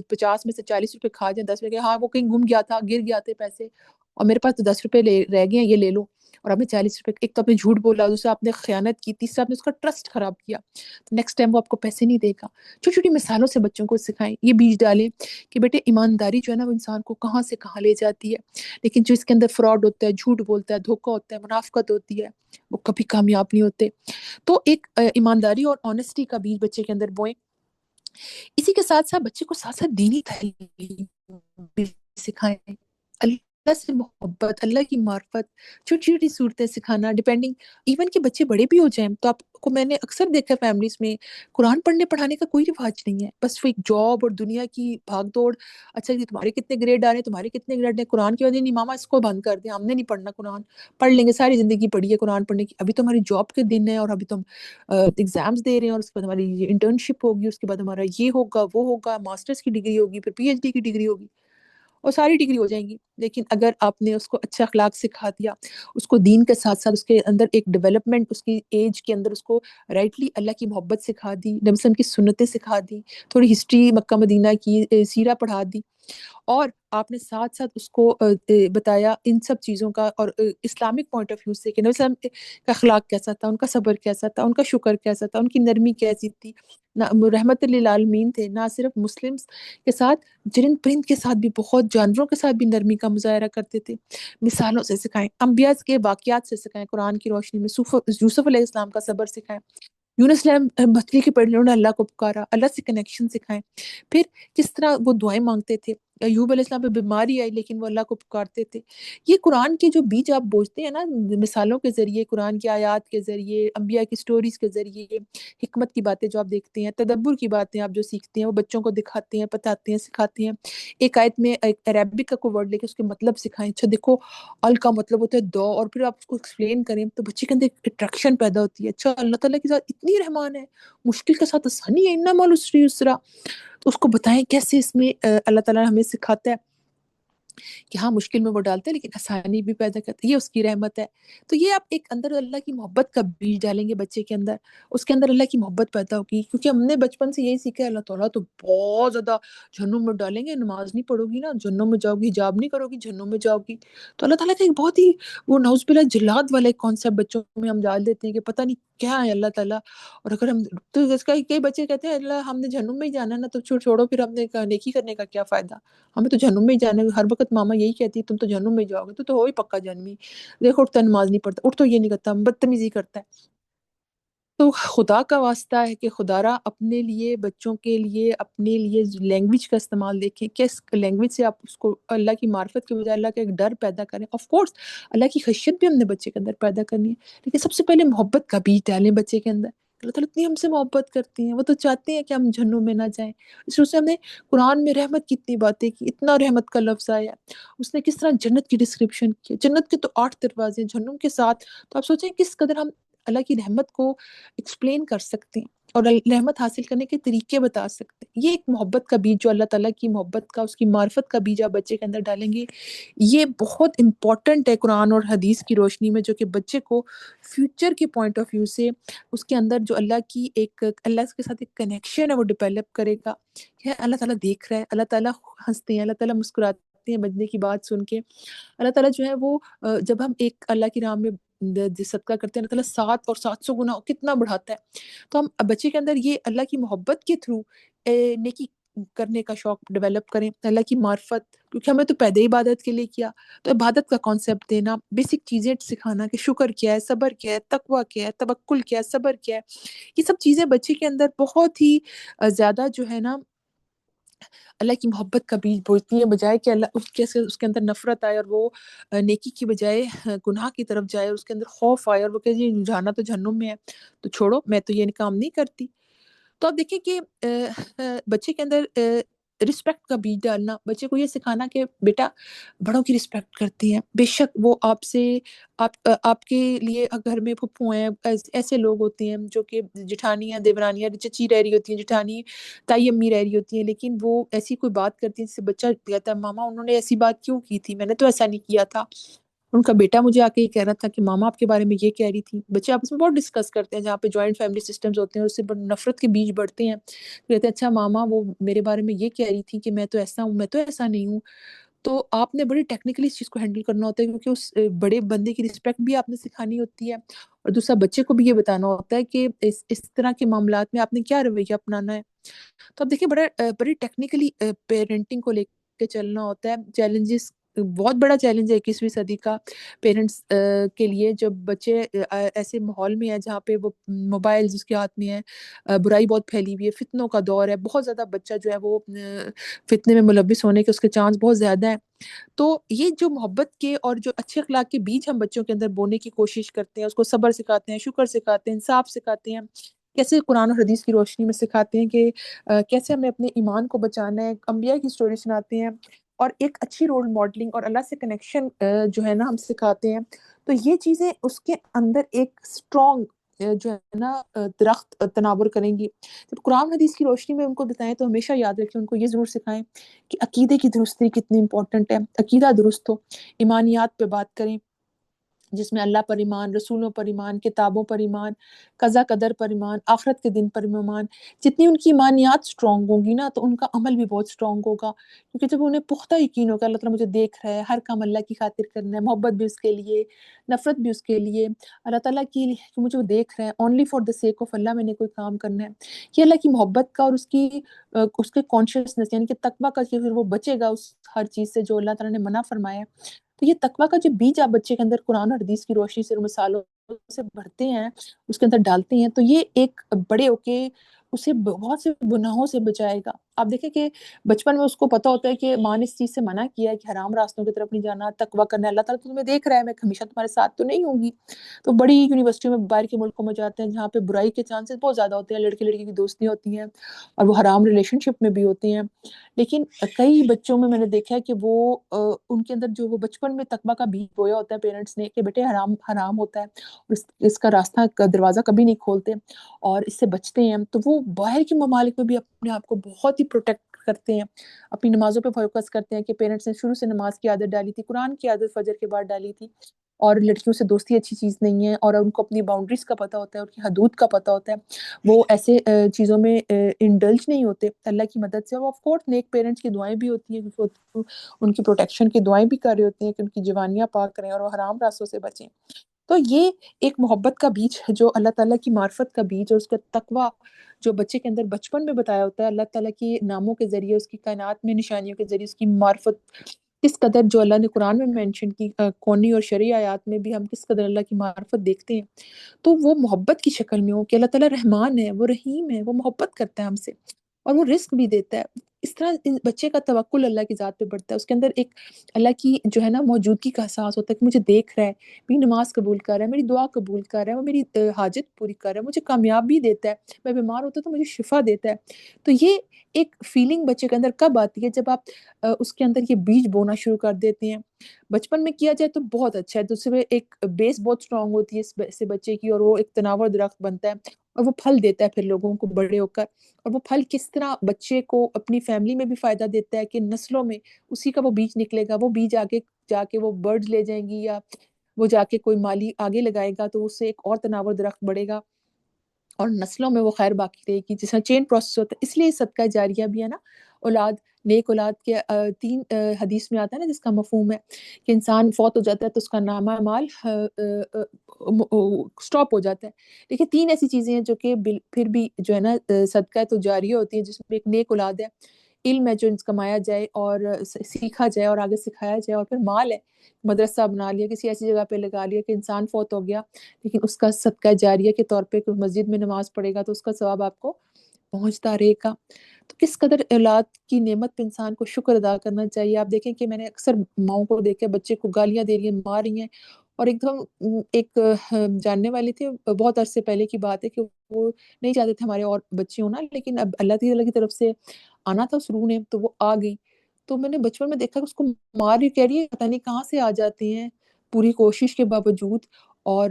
50 میں سے 40 روپے کھا جائیں، 10 میں کہ ہاں وہ کہیں گم گیا تھا، گر گیا تھے پیسے اور میرے پاس تو 10 روپے رہ گئے ہیں، یہ لے لو، اور آپ نے 40 روپے، ایک تو آپ نے جھوٹ بولا، دوسرا آپ نے خیانت کی، تیسرا آپ نے اس کا ٹرسٹ خراب کیا، تو نیکسٹ ٹائم وہ آپ کو پیسے نہیں دے گا۔ چھوٹی چھوٹی مثالوں سے بچوں کو سکھائیں، یہ بیج ڈالیں کہ بیٹے ایمانداری جو ہے نا وہ انسان کو کہاں سے کہاں لے جاتی ہے، لیکن جو اس کے اندر فراڈ ہوتا ہے، جھوٹ بولتا ہے، دھوکہ ہوتا ہے، منافقت ہوتی ہے، وہ کبھی کامیاب نہیں ہوتے۔ تو ایک ایمانداری اور آنےسٹی کا بیج بچے کے اندر بوئیں، اسی کے ساتھ ساتھ بچے کو ساتھ ساتھ دینی تعلیم بھی سکھائیں، اللہ سے محبت، اللہ کی معرفت، چھوٹی چھوٹی صورتیں سکھانا، ڈیپینڈنگ ایون کہ بچے بڑے بھی ہو جائیں تو آپ کو میں نے اکثر دیکھا ہے فیملیز میں قرآن پڑھنے پڑھانے کا کوئی رواج نہیں ہے، بس وہ ایک جاب اور دنیا کی بھاگ دوڑ، اچھا جی تمہارے کتنے گریڈ آ رہے ہیں، تمہارے کتنے گریڈ ہیں، قرآن کی وجہ نہیں ماما اس کو بند کر دیں، ہم نے نہیں پڑھنا قرآن، پڑھ لیں گے ساری زندگی پڑھی ہے قرآن پڑھنے کی، ابھی تو ہماری جاب کے دن ہے اور ابھی تو ہم ایگزامس دے رہے ہیں اور اس کے بعد ہماری انٹرنشپ ہوگی، اس کے بعد ہمارا یہ ہوگا وہ ہوگا، ماسٹرز کی ڈگری ہوگی، پھر پی ایچ ڈی کی ڈگری ہوگی اور ساری ڈگری ہو جائیں گی، لیکن اگر آپ نے اس کو اچھا اخلاق سکھا دیا، اس کو دین کے ساتھ ساتھ اس کے اندر ایک ڈیولپمنٹ، اس کی ایج کے اندر اس کو رائٹلی اللہ کی محبت سکھا دی، نبی صلی اللہ علیہ وسلم کی سنتیں سکھا دی، تھوڑی ہسٹری مکہ مدینہ کی سیرہ پڑھا دی، اور آپ نے ساتھ ساتھ اس کو بتایا ان سب چیزوں کا، اور اسلامک پوائنٹ آف ویو سے کہ نبی صلی اللہ علیہ وسلم کا اخلاق کیسا تھا، ان کا صبر کیسا تھا، ان کا شکر کیسا تھا، ان کی نرمی کیسی تھی، رحمت للعالمین تھے، نہ صرف مسلمس کے ساتھ، جرند پرند کے ساتھ بھی، بہت جانوروں کے ساتھ بھی نرمی کا مظاہرہ کرتے تھے، مثالوں سے سکھائیں، انبیاء کے واقعات سے سکھائیں، قرآن کی روشنی میں یوسف علیہ السلام کا صبر سکھائیں، یونس علیہ السلام مچھلی کے پیڑ، انہوں نے اللہ کو پکارا، اللہ سے کنیکشن سکھائیں، پھر کس طرح وہ دعائیں مانگتے تھے، ایوب علیہ السلام پہ بیماری آئی لیکن وہ اللہ کو پکارتے تھے، یہ قرآن کے جو بیج آپ بوجھتے ہیں نا، مثالوں کے ذریعے، قرآن کی آیات کے ذریعے، انبیاء کی سٹوریز کے ذریعے، حکمت کی باتیں جو آپ دیکھتے ہیں، تدبر کی باتیں آپ جو سیکھتے ہیں، وہ بچوں کو دکھاتے ہیں، بتاتے ہیں، سکھاتے ہیں، ایک آیت میں ایک عربک کا کوئی ورڈ لے کے اس کے مطلب سکھائیں، اچھا دیکھو ال کا مطلب ہوتا ہے دو، اور پھر آپ اس کو ایکسپلین کریں تو بچے کے اندر ایک اٹریکشن پیدا ہوتی ہے، اچھا اللہ تعالیٰ کے ساتھ اتنی رحمان ہے، مشکل کے ساتھ آسانی ہے، انما العسر یسرا، تو اس کو بتائیں کیسے اس میں اللہ تعالیٰ ہمیں سکھاتا ہے کہ ہاں مشکل میں وہ ڈالتے ہیں لیکن آسانی بھی پیدا کرتے ہیں، یہ اس کی رحمت ہے۔ تو یہ آپ ایک اندر اللہ کی محبت کا بیج ڈالیں گے بچے کے اندر، اس کے اندر اللہ کی محبت پیدا ہوگی، کیونکہ ہم نے بچپن سے یہی سیکھا ہے اللہ تعالیٰ تو بہت زیادہ جہنم میں ڈالیں گے، نماز نہیں پڑھو گی نا جہنم میں جاؤ گی، حجاب نہیں کرو گی جہنم میں جاؤ گی، تو اللہ تعالیٰ کا ایک بہت ہی وہ نعوذ باللہ جلاد والا ایک کانسیپٹ بچوں میں ہم ڈال دیتے ہیں کہ پتہ نہیں کیا ہے اللہ تعالیٰ، اور اگر ہم تو اس کا کئی بچے کہتے ہیں اللہ ہم نے جہنم میں ہی جانا ہے نا، تو چھوڑو پھر ہم نے نیکی کرنے کا کیا فائدہ، ہمیں تو جہنم میں ہی جانا ہے، ہر وقت ماما یہی کہتی ہے تم تو جہنم میں جاؤ گے، تو ہو ہی پکا جہنمی، دیکھو اٹھتا نماز نہیں پڑھتا، اٹھ تو یہ نہیں کرتا، بدتمیزی کرتا ہے، تو خدا کا واسطہ ہے کہ خدا را اپنے لیے، بچوں کے لیے، اپنے لیے لینگویج کا استعمال دیکھیں، کس لینگویج سے آپ اس کو اللہ کی معرفت کے بجائے اللہ کا ایک ڈر پیدا کریں، آف کورس اللہ کی خشیت بھی ہم نے بچے کے اندر پیدا کرنی ہے، لیکن سب سے پہلے محبت کا بیج ڈالیں بچے کے اندر، اللہ تعالیٰ اتنی ہم سے محبت کرتی ہیں، وہ تو چاہتے ہیں کہ ہم جہنم میں نہ جائیں، اس وجہ سے ہم نے قرآن میں رحمت کی اتنی باتیں کی، اتنا رحمت کا لفظ آیا، اس نے کس طرح جنت کی ڈسکرپشن کی، جنت کے تو 8 دروازے، جہنم کے 7، تو آپ سوچیں کس قدر ہم اللہ کی رحمت کو ایکسپلین کر سکتے ہیں، اور رحمت حاصل کرنے کے طریقے بتا سکتے ہیں. یہ ایک محبت کا بیج جو اللہ تعالیٰ کی محبت کا، اس کی معرفت کا بیج آپ بچے کے اندر ڈالیں گے. یہ بہت امپورٹنٹ ہے قرآن اور حدیث کی روشنی میں، جو کہ بچے کو فیوچر کے پوائنٹ آف ویو سے اس کے اندر جو اللہ کی ایک اللہ کے ساتھ ایک کنیکشن ہے وہ ڈیولپ کرے گا کہ اللہ تعالیٰ دیکھ رہا ہے، اللہ تعالیٰ ہنستے ہیں، اللہ تعالیٰ مسکراتے ہیں بندے کی بات سن کے. اللہ تعالیٰ جو ہے وہ جب ہم ایک اللہ کی راہ میں صدقہ کرتے ہیں، اللہ تعالیٰ 700 گنا کتنا بڑھاتا ہے. تو ہم بچے کے اندر یہ اللہ کی محبت کے تھرو نیکی کرنے کا شوق ڈیولپ کریں، اللہ کی معرفت، کیونکہ ہمیں تو پیدا ہی عبادت کے لیے کیا. تو عبادت کا کانسیپٹ دینا، بیسک چیزیں سکھانا کہ شکر کیا ہے، صبر کیا ہے، تقوی کیا ہے، توکل کیا ہے، صبر کیا ہے. یہ سب چیزیں بچے کے اندر بہت ہی زیادہ جو ہے نا اللہ کی محبت کا بیج بوتی ہیں، بجائے کہ اللہ اس کے اندر نفرت آئے اور وہ نیکی کی بجائے گناہ کی طرف جائے، اور اس کے اندر خوف آئے اور وہ کہ جی جانا تو جہنم میں ہے، تو چھوڑو میں تو یہ کام نہیں کرتی. تو آپ دیکھیں کہ بچے کے اندر رسپیکٹ کا بیج ڈالنا، بچے کو یہ سکھانا کہ بیٹا بڑوں کی رسپیکٹ کرتے ہیں، بے شک وہ آپ سے آپ کے لیے گھر میں پھپھو ہیں، ایسے لوگ ہوتے ہیں جو کہ جٹھانیاں دیورانیاں چچی رہ رہی ہوتی ہیں، جٹھانی تائی امی رہ رہی ہوتی ہیں، لیکن وہ ایسی کوئی بات کرتی ہیں جس سے بچہ کہتا ہے ماما انہوں نے ایسی بات کیوں کی تھی، میں نے تو ایسا نہیں کیا تھا. ان کا بیٹا مجھے آ کے یہ کہہ رہا تھا کہ ماما آپ کے بارے میں یہ کہہ رہی تھی. بچے آپس میں بہت ڈسکس کرتے ہیں، جہاں پہ جوائنٹ فیملی سسٹمز ہوتے ہیں اس سے نفرت کے بیج بڑھتے ہیں. کہتے ہیں اچھا ماما وہ میرے بارے میں یہ کہہ رہی تھی کہ میں تو ایسا ہوں، میں تو ایسا نہیں ہوں. تو آپ نے بڑی ٹیکنیکلی اس چیز کو ہینڈل کرنا ہوتا ہے، کیونکہ اس بڑے بندے کی رسپیکٹ بھی آپ نے سکھانی ہوتی ہے، اور دوسرا بچے کو بھی یہ بتانا ہوتا ہے کہ اس طرح کے معاملات میں آپ نے کیا رویہ اپنانا ہے. تو اب دیکھیں بڑی ٹیکنیکلی پیرنٹنگ کو لے کے چلنا ہوتا ہے. چیلنجز بہت بڑا چیلنج ہے 21ویں صدی کا پیرنٹس کے لیے، جب بچے ایسے ماحول میں ہیں جہاں پہ وہ موبائلز اس کے ہاتھ میں ہیں، برائی بہت پھیلی ہوئی ہے، فتنوں کا دور ہے، بہت زیادہ بچہ جو ہے وہ فتنے میں ملوث ہونے کے اس کے چانس بہت زیادہ ہیں. تو یہ جو محبت کے اور جو اچھے اخلاق کے بیج ہم بچوں کے اندر بونے کی کوشش کرتے ہیں، اس کو صبر سکھاتے ہیں، شکر سکھاتے ہیں، انصاف سکھاتے ہیں، کیسے قرآن اور حدیث کی روشنی میں سکھاتے ہیں کہ کیسے ہمیں اپنے ایمان کو بچانا ہے، انبیاء کی سٹوری سناتے ہیں، اور ایک اچھی رول ماڈلنگ اور اللہ سے کنیکشن جو ہے نا ہم سکھاتے ہیں. تو یہ چیزیں اس کے اندر ایک اسٹرانگ جو ہے نا درخت تناور کریں گی. جب قرآن حدیث کی روشنی میں ان کو بتائیں تو ہمیشہ یاد رکھیں، ان کو یہ ضرور سکھائیں کہ عقیدے کی درستی کتنی امپورٹنٹ ہے، عقیدہ درست ہو، ایمانیات پہ بات کریں جس میں اللہ پر ایمان، رسولوں پر ایمان، کتابوں پر ایمان، قضا قدر پر ایمان، آخرت کے دن پر ایمان. جتنی ان کی ایمانیات سٹرونگ ہوں گی نا تو ان کا عمل بھی بہت سٹرونگ ہوگا، کیونکہ جب انہیں پختہ یقین ہوگا اللہ تعالیٰ مجھے دیکھ رہا ہے، ہر کام اللہ کی خاطر کرنا ہے، محبت بھی اس کے لیے، نفرت بھی اس کے لیے، اللہ تعالیٰ کی کہ مجھے وہ دیکھ رہے ہیں، only for the sake of Allah میں نے کوئی کام کرنا ہے. یہ اللہ کی محبت کا اور اس کے کانشیسنس یعنی کہ تقویٰ کا، کہ پھر وہ بچے گا اس ہر چیز سے جو اللہ تعالیٰ نے منع فرمایا ہے. تو یہ تقویٰ کا جو بیج آپ بچے کے اندر قرآن اور حدیث کی روشنی سے اور مثالوں سے بھرتے ہیں، اس کے اندر ڈالتے ہیں، تو یہ ایک بڑے ہو کے اسے بہت سے گناہوں سے بچائے گا. آپ دیکھیں کہ بچپن میں اس کو پتا ہوتا ہے کہ ماں نے اس چیز سے منع کیا ہے کہ حرام راستوں کی طرف نہیں جانا، تقویٰ کرنا ہے، اللہ تعالیٰ تو تمہیں دیکھ رہا ہے، میں ہمیشہ تمہارے ساتھ تو نہیں ہوں گی. تو بڑی یونیورسٹیوں میں باہر کے ملکوں میں جاتے ہیں جہاں پہ برائی کے چانسز بہت زیادہ ہوتے ہیں، لڑکے لڑکی کی دوستیاں ہوتی ہیں اور وہ حرام ریلیشن شپ میں بھی ہوتے ہیں. لیکن کئی بچوں میں نے دیکھا ہے کہ وہ ان کے اندر جو وہ بچپن میں تقویٰ کا بیج بویا ہوتا ہے پیرنٹس نے کہ بیٹے حرام حرام ہوتا ہے، اور اس کا راستہ کا دروازہ کبھی نہیں کھولتے اور اس سے بچتے ہیں. تو وہ باہر کے ممالک میں بھی اپنے آپ کو بہت ہی پروٹیکٹ کرتے ہیں، اپنی نمازوں پہ فوکس کرتے ہیں کہ پیرنٹس نے شروع سے نماز کی عادت ڈالی تھی، قرآن کی عادت فجر کے بعد ڈالی تھی، اور لڑکیوں سے دوستی اچھی چیز نہیں ہے، اور ان کو اپنی باؤنڈریز کا پتہ ہوتا ہے، ان کی حدود کا پتہ ہوتا ہے، وہ ایسے چیزوں میں انڈلج نہیں ہوتے اللہ کی مدد سے. اور آف کورس نیک پیرنٹس کی دعائیں بھی ہوتی ہیں، کیونکہ ان کی پروٹیکشن کی دعائیں بھی کر رہے ہوتے ہیں کہ ان کی جوانیاں پاک کریں اور وہ حرام راستوں سے بچیں. تو یہ ایک محبت کا بیج ہے جو اللہ تعالیٰ کی معرفت کا بیج، اور اس کا تقویٰ جو بچے کے اندر بچپن میں بتایا ہوتا ہے، اللہ تعالیٰ کی ناموں کے ذریعے، اس کی کائنات میں نشانیوں کے ذریعے، اس کی معرفت کس قدر جو اللہ نے قرآن میں مینشن کی، کونی اور شرعی آیات میں بھی ہم کس قدر اللہ کی معرفت دیکھتے ہیں. تو وہ محبت کی شکل میں ہو کہ اللہ تعالیٰ رحمان ہے، وہ رحیم ہے، وہ محبت کرتا ہے ہم سے، اور وہ رزق بھی دیتا ہے. اس طرح بچے کا توکل اللہ کی ذات پہ بڑھتا ہے، اس کے اندر ایک اللہ کی جو ہے نا موجودگی کا احساس ہوتا ہے کہ مجھے دیکھ رہا ہے، میری نماز قبول کر رہا ہے، میری دعا قبول کر رہا ہے، وہ میری حاجت پوری کر رہا ہے، مجھے کامیابی دیتا ہے، میں بیمار ہوتا ہوں تو مجھے شفا دیتا ہے۔ تو یہ ایک فیلنگ بچے کے اندر کب آتی ہے؟ جب آپ اس کے اندر یہ بیج بونا شروع کر دیتے ہیں۔ بچپن میں کیا جائے تو بہت اچھا ہے، تو اس میں ایک بیس بہت اسٹرانگ ہوتی ہے اس سے بچے کی، اور وہ ایک تناور درخت بنتا ہے اور وہ پھل دیتا ہے پھر لوگوں کو بڑے ہو کر۔ اور وہ پھل کس طرح بچے کو اپنی فیملی میں بھی فائدہ دیتا ہے کہ نسلوں میں اسی کا وہ بیج نکلے گا، وہ بیج آگے جا کے وہ برڈز لے جائیں گی، یا وہ جا کے کوئی مالی آگے لگائے گا تو اس سے ایک اور تناور درخت بڑھے گا اور نسلوں میں وہ خیر باقی رہے گی، جس طرح چین پروسیس ہوتا ہے۔ اس لیے صدقہ جاریہ بھی ہے نا، اولاد، نیک اولاد کے تین حدیث میں آتا ہے نا جس کا مفہوم ہے کہ انسان فوت ہو جاتا ہے تو اس کا نامہ اعمال سٹاپ ہو جاتا ہے۔ دیکھیے تین ایسی چیزیں ہیں جو کہ پھر بھی جو ہے نا صدقہ تو جاریہ ہوتی ہیں، جس میں ایک نیک اولاد ہے، علم ہے جو کمایا جائے اور سیکھا جائے اور آگے سکھایا جائے، اور پھر مال ہے، مدرسہ بنا لیا، کسی ایسی جگہ پہ لگا لیا کہ انسان فوت ہو گیا لیکن اس کا صدقہ جاریہ کے طور پہ کوئی مسجد میں نماز پڑھے گا تو اس کا ثواب آپ کو پہنچتا رہے گا۔ تو کس قدر اولاد کی نعمت پہ انسان کو شکر ادا کرنا چاہیے۔ آپ دیکھیں کہ میں نے اکثر ماؤں کو دیکھا بچے کو گالیاں دے رہی ہیں، مار رہی ہیں، اور ایک دم ایک جاننے والے تھے، بہت عرصے پہلے کی بات ہے کہ وہ نہیں چاہتے تھے ہمارے اور بچے ہونا، لیکن اب اللہ تعالیٰ کی طرف سے آنا تھا اس روح نے تو وہ آ گئی۔ تو میں نے بچپن میں دیکھا کہ اس کو مار رہی، کہہ رہی ہے پتہ نہیں کہاں سے آ جاتے ہیں پوری کوشش کے باوجود، اور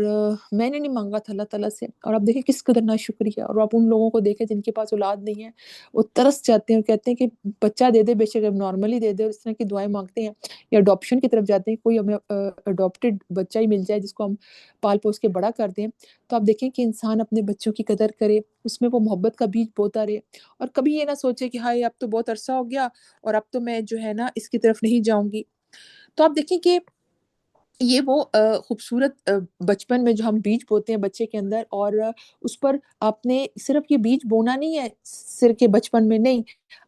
میں نے نہیں مانگا تھا اللہ تعالیٰ سے۔ اور آپ دیکھیں کس قدر ناشکری ہے، اور آپ ان لوگوں کو دیکھیں جن کے پاس اولاد نہیں ہے، وہ ترس جاتے ہیں اور کہتے ہیں کہ بچہ دے دے، بے شک نارملی دے دے، اور اس طرح کی دعائیں مانگتے ہیں، یا اڈاپشن کی طرف جاتے ہیں، کوئی ہمیں اڈاپٹیڈ بچہ ہی مل جائے جس کو ہم پال پوس کے بڑا کر دیں۔ تو آپ دیکھیں کہ انسان اپنے بچوں کی قدر کرے، اس میں وہ محبت کا بیج بوتا رہے، اور کبھی یہ نہ سوچے کہ ہائے اب تو بہت عرصہ ہو گیا اور اب تو میں جو ہے نا اس کی طرف نہیں جاؤں گی۔ تو آپ دیکھیں کہ یہ وہ خوبصورت بچپن میں جو ہم بیج بوتے ہیں بچے کے اندر، اور اس پر آپ نے صرف یہ بیج بونا نہیں ہے صرف کہ بچپن میں نہیں،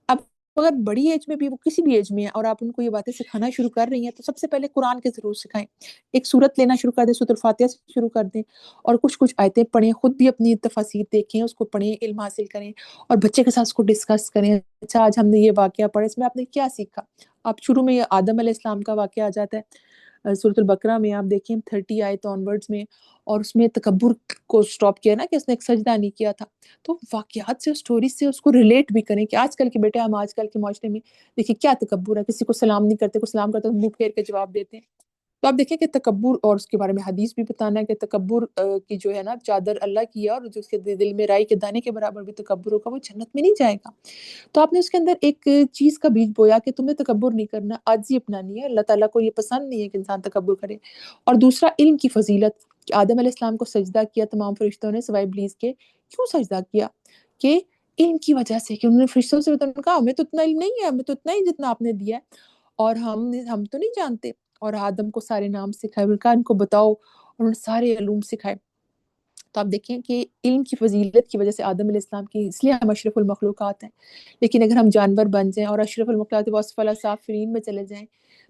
اب اگر بڑی ایج میں بھی، وہ کسی بھی ایج میں ہے اور آپ ان کو یہ باتیں سکھانا شروع کر رہی ہیں تو سب سے پہلے قرآن کے ضرور سکھائیں۔ ایک سورت لینا شروع کر دیں، سورۃ الفاتحہ سے شروع کر دیں، اور کچھ آیتیں پڑھیں، خود بھی اپنی تفاسیر دیکھیں، اس کو پڑھیں، علم حاصل کریں، اور بچے کے ساتھ اس کو ڈسکس کریں۔ اچھا آج ہم نے یہ واقعہ پڑھا، اس میں آپ نے کیا سیکھا؟ آپ شروع میں یہ آدم علیہ السلام کا واقعہ آ جاتا ہے سورۃ البقرہ میں، آپ دیکھیں 30 آیت آنورڈز میں، اور اس میں تکبر کو سٹاپ کیا نا کہ اس نے ایک سجدہ نہیں کیا تھا۔ تو واقعات سے، اسٹوری سے اس کو ریلیٹ بھی کریں کہ آج کل کے بیٹے، ہم آج کل کے معاشرے میں دیکھیں کیا تکبر ہے، کسی کو سلام نہیں کرتے، کوئی سلام کرتا تو منہ پھیر کے جواب دیتے ہیں۔ تو آپ دیکھیں کہ تکبر، اور اس کے بارے میں حدیث بھی بتانا ہے کہ تکبر کی جو ہے نا چادر اللہ کی ہے، اور جو اس کے دل میں رائی کے دانے کے برابر بھی تکبر ہوگا وہ جنت میں نہیں جائے گا۔ تو آپ نے اس کے اندر ایک چیز کا بیج بویا کہ تمہیں تکبر نہیں کرنا، عاجزی اپنانی ہے، اللہ تعالیٰ کو یہ پسند نہیں ہے کہ انسان تکبر کرے۔ اور دوسرا علم کی فضیلت، کہ آدم علیہ السلام کو سجدہ کیا تمام فرشتوں نے سوائے ابلیس کے، کیوں سجدہ کیا؟ کہ علم کی وجہ سے، کہ انہوں نے فرشتوں سے کہا ہمیں تو اتنا علم نہیں ہے، ہمیں تو اتنا ہی جتنا آپ نے دیا ہے، اور ہم تو نہیں جانتے۔ اور آدم کو سارے نام سکھائے، انہوں نے کہا ان کو بتاؤ، اور انہوں نے سارے علوم سکھائے۔ تو آپ دیکھیں کہ علم کی فضیلت کی وجہ سے آدم علیہ السلام کی، اس لیے ہم اشرف المخلوقات ہیں۔ لیکن اگر ہم جانور بن جائیں اور اشرف المخلوقات واسفل سافلین میں چلے جائیں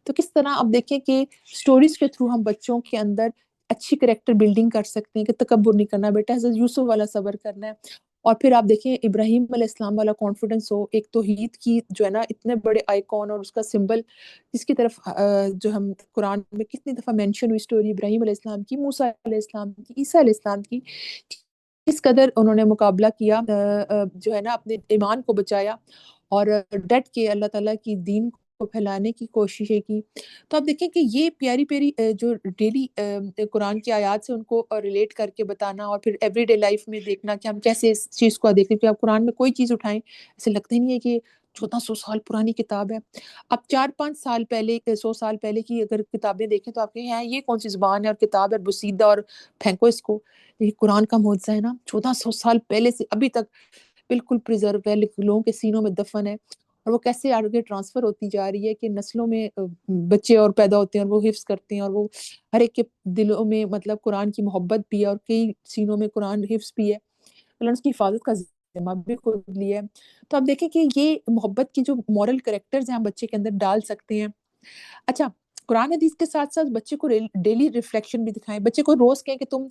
تو کس طرح آپ دیکھیں کہ سٹوریز کے تھرو ہم بچوں کے اندر اچھی کریکٹر بلڈنگ کر سکتے ہیں کہ تکبر نہیں کرنا بیٹا، حضرت یوسف والا صبر کرنا ہے۔ اور پھر آپ دیکھیں ابراہیم علیہ السلام والا کانفیڈنس ہو، ایک توحید کی جو ہے نا اتنے بڑے آئیکن اور اس کا سمبل، جس کی طرف جو ہم قرآن میں کتنی دفعہ مینشن ہوئی اسٹوری ابراہیم علیہ السلام کی، موسیٰ علیہ السلام کی، عیسیٰ علیہ السلام کی، اس قدر انہوں نے مقابلہ کیا، جو ہے نا اپنے ایمان کو بچایا اور ڈٹ کے اللہ تعالیٰ کی دین کو پھیلانے کی کوششیں کی۔ تو آپ دیکھیں کہ یہ پیاری پیاری جو ڈیلی قرآن کی آیات سے ان کو ریلیٹ کر کے بتانا، اور پھر ایوری ڈے لائف میں دیکھنا کہ ہم کیسے اس چیز کو دیکھیں کہ آپ قرآن میں کوئی چیز اٹھائیں ایسے لگتا ہی نہیں ہے کہ 1400 سال پرانی کتاب ہے۔ اب 4-5 سال پہلے، 100 سال پہلے کی اگر کتابیں دیکھیں تو آپ کہیں ہیں یہ کون سی زبان ہے اور کتاب ہے بسیدہ، اور پھینکو اس کو۔ یہ قرآن کا معجزہ ہے نا، 1400 سال پہلے سے ابھی تک بالکل پریزرو ہے، لوگوں کے سینوں میں دفن ہے، اور وہ کیسے آگے ٹرانسفر ہوتی جا رہی ہے کہ نسلوں میں بچے اور پیدا ہوتے ہیں اور وہ حفظ کرتے ہیں، اور وہ ہر ایک کے دلوں میں مطلب قرآن کی محبت بھی ہے، اور کئی سینوں میں قرآن حفظ بھی ہے، اللہ نے اس کی حفاظت کا ذمہ بھی خود لیا ہے۔ تو آپ دیکھیں کہ یہ محبت کی جو مورل کریکٹرز ہیں ہم بچے کے اندر ڈال سکتے ہیں۔ اچھا قرآن حدیث کے ساتھ ساتھ بچے کو ڈیلی ریفلیکشن بھی دکھائیں. بچے کو روز کہیں کہ تم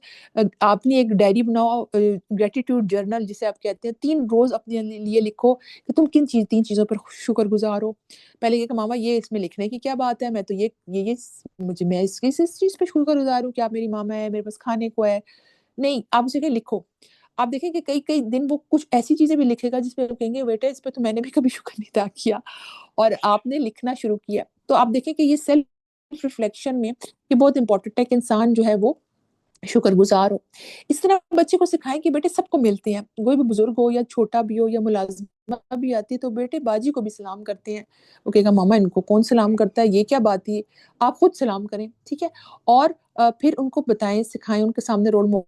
آپ نے ایک ڈائری بناؤ, گریٹیٹیوڈ جرنل جسے آپ کہتے ہیں, 3 روز اپنے لیے لکھو کہ تم کن 3 چیزوں پر شکر گزار ہو. پہلے یہ کہ ماما یہ اس میں لکھنے کی کیا بات ہے, میں تو یہ مجھے میں اس چیز پہ شکر گزار ہوں کہ آپ میری ماما ہے, میرے پاس کھانے کو ہے. نہیں, آپ اسے کہ لکھو. آپ دیکھیں کہ کئی دن وہ کچھ ایسی چیزیں بھی لکھے گا جس پہ کہیں گے بیٹا اس پہ تو میں نے بھی کبھی شکر نہیں ادا کیا, اور آپ نے لکھنا شروع کیا. تو آپ دیکھیں کہ یہ سیلف ریفلیکشن میں یہ بہت امپورٹنٹ ہے کہ انسان جو ہے وہ شکر گزار ہو. اس طرح بچے کو سکھائیں کہ بیٹے سب کو ملتے ہیں, کوئی بھی بزرگ ہو یا چھوٹا بھی ہو یا ملازمہ بھی آتی ہے تو بیٹے باجی کو بھی سلام کرتے ہیں. وہ کہے گا ماما ان کو کون سلام کرتا ہے, یہ کیا بات ہے, آپ خود سلام کریں. ٹھیک ہے, اور پھر ان کو بتائیں, سکھائیں, ان کے سامنے رول ماڈل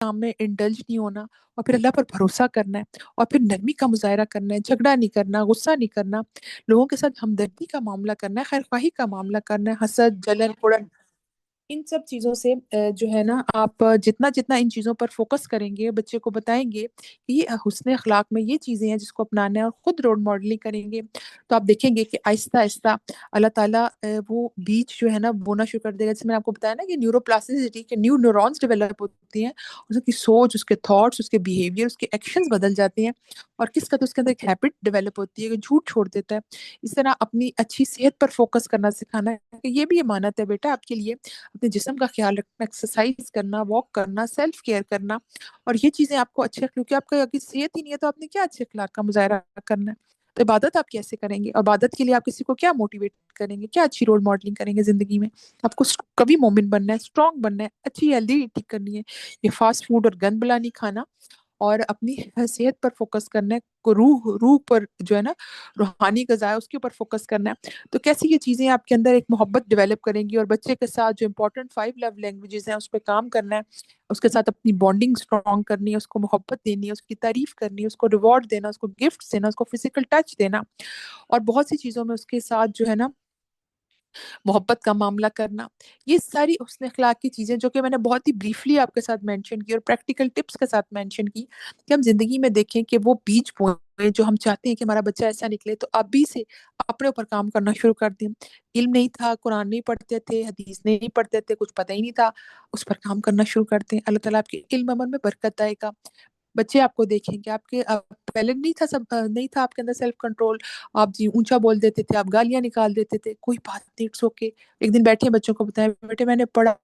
کام میں انڈلج نہیں ہونا, اور پھر اللہ پر بھروسہ کرنا ہے, اور پھر نرمی کا مظاہرہ کرنا ہے, جھگڑا نہیں کرنا, غصہ نہیں کرنا, لوگوں کے ساتھ ہمدردی کا معاملہ کرنا ہے, خیر خواہی کا معاملہ کرنا ہے, حسد, جلن, اڑن, ان سب چیزوں سے جو ہے نا آپ جتنا ان چیزوں پر فوکس کریں گے, بچے کو بتائیں گے کہ یہ حسن اخلاق میں یہ چیزیں ہیں جس کو اپنانا ہے, اور خود رول ماڈلنگ کریں گے, تو آپ دیکھیں گے کہ آہستہ آہستہ اللہ تعالیٰ وہ بیج جو ہے نا بونا شروع کر دے گا. جیسے میں نے آپ کو بتایا نا کہ نیورو پلاسٹسٹی کے نیو نیورونس ڈیولپ ہوتی ہیں, اس کی سوچ, اس کے تھاٹس, اس کے بیہیویئر, اس کے ایکشنز بدل جاتے ہیں, اور کس قدر اس کے اندر ایک ہیبٹ ڈیولپ ہوتی ہے کہ جھوٹ چھوڑ دیتا ہے. اس طرح اپنی اچھی صحت پر فوکس کرنا سکھانا ہے کہ یہ بھی امانت ہے بیٹا آپ کے لیے, اپنے جسم کا خیال رکھنا, ایکسرسائز کرنا, واک کرنا, سیلف کیئر کرنا, اور یہ چیزیں آپ کو اچھے, کیونکہ آپ کا اگر صحت ہی نہیں ہے تو آپ نے کیا اچھے اخلاق کا مظاہرہ کرنا ہے. تو عبادت آپ کیسے کریں گے, اور عبادت کے لیے آپ کسی کو کیا موٹیویٹ کریں گے, کیا اچھی رول ماڈلنگ کریں گے زندگی میں. آپ کو کبھی مومن بننا ہے, اسٹرانگ بننا ہے, اچھی ہیلدی ایٹنگ کرنی ہے, یہ فاسٹ فوڈ اور گند بلا نہیں کھانا, اور اپنی صحت پر فوکس کرنا ہے, روح پر جو ہے نا روحانی غذا ہے اس کے اوپر فوکس کرنا ہے. تو کیسی یہ چیزیں آپ کے اندر ایک محبت ڈیولپ کریں گی, اور بچے کے ساتھ جو امپورٹنٹ 5 لو لینگویجز ہیں اس پہ کام کرنا ہے, اس کے ساتھ اپنی بانڈنگ اسٹرانگ کرنی ہے, اس کو محبت دینی ہے, اس کی تعریف کرنی ہے, اس کو ریوارڈ دینا, اس کو گفٹ دینا, اس کو فزیکل ٹچ دینا, اور بہت سی چیزوں میں اس کے ساتھ جو ہے نا محبت کا معاملہ کرنا. یہ ساری حسن اخلاق کی چیزیں جو کہ میں نے بہت ہی بریفلی آپ کے ساتھ مینشن کی, اور پریکٹیکل ٹپس کے ساتھ مینشن کی, کہ ہم زندگی میں دیکھیں کہ وہ بیج بوئیں جو ہم چاہتے ہیں کہ ہمارا بچہ ایسا نکلے, تو ابھی سے اپنے اوپر کام کرنا شروع کر دیں. علم نہیں تھا, قرآن نہیں پڑھتے تھے, حدیث نہیں پڑھتے تھے, کچھ پتہ ہی نہیں تھا, اس پر کام کرنا شروع کرتے ہیں. اللہ تعالیٰ آپ کے علم عمل میں برکت آئے گا. بچے آپ کو دیکھیں گے, آپ کے پہلے نہیں تھا آپ کے اندر سیلف کنٹرول, آپ جی اونچا بول دیتے تھے, آپ گالیاں نکال دیتے تھے, کوئی بات نہیں, اٹس اوکے. ایک دن بیٹھے بچوں کو بتایا بیٹے میں نے پڑھا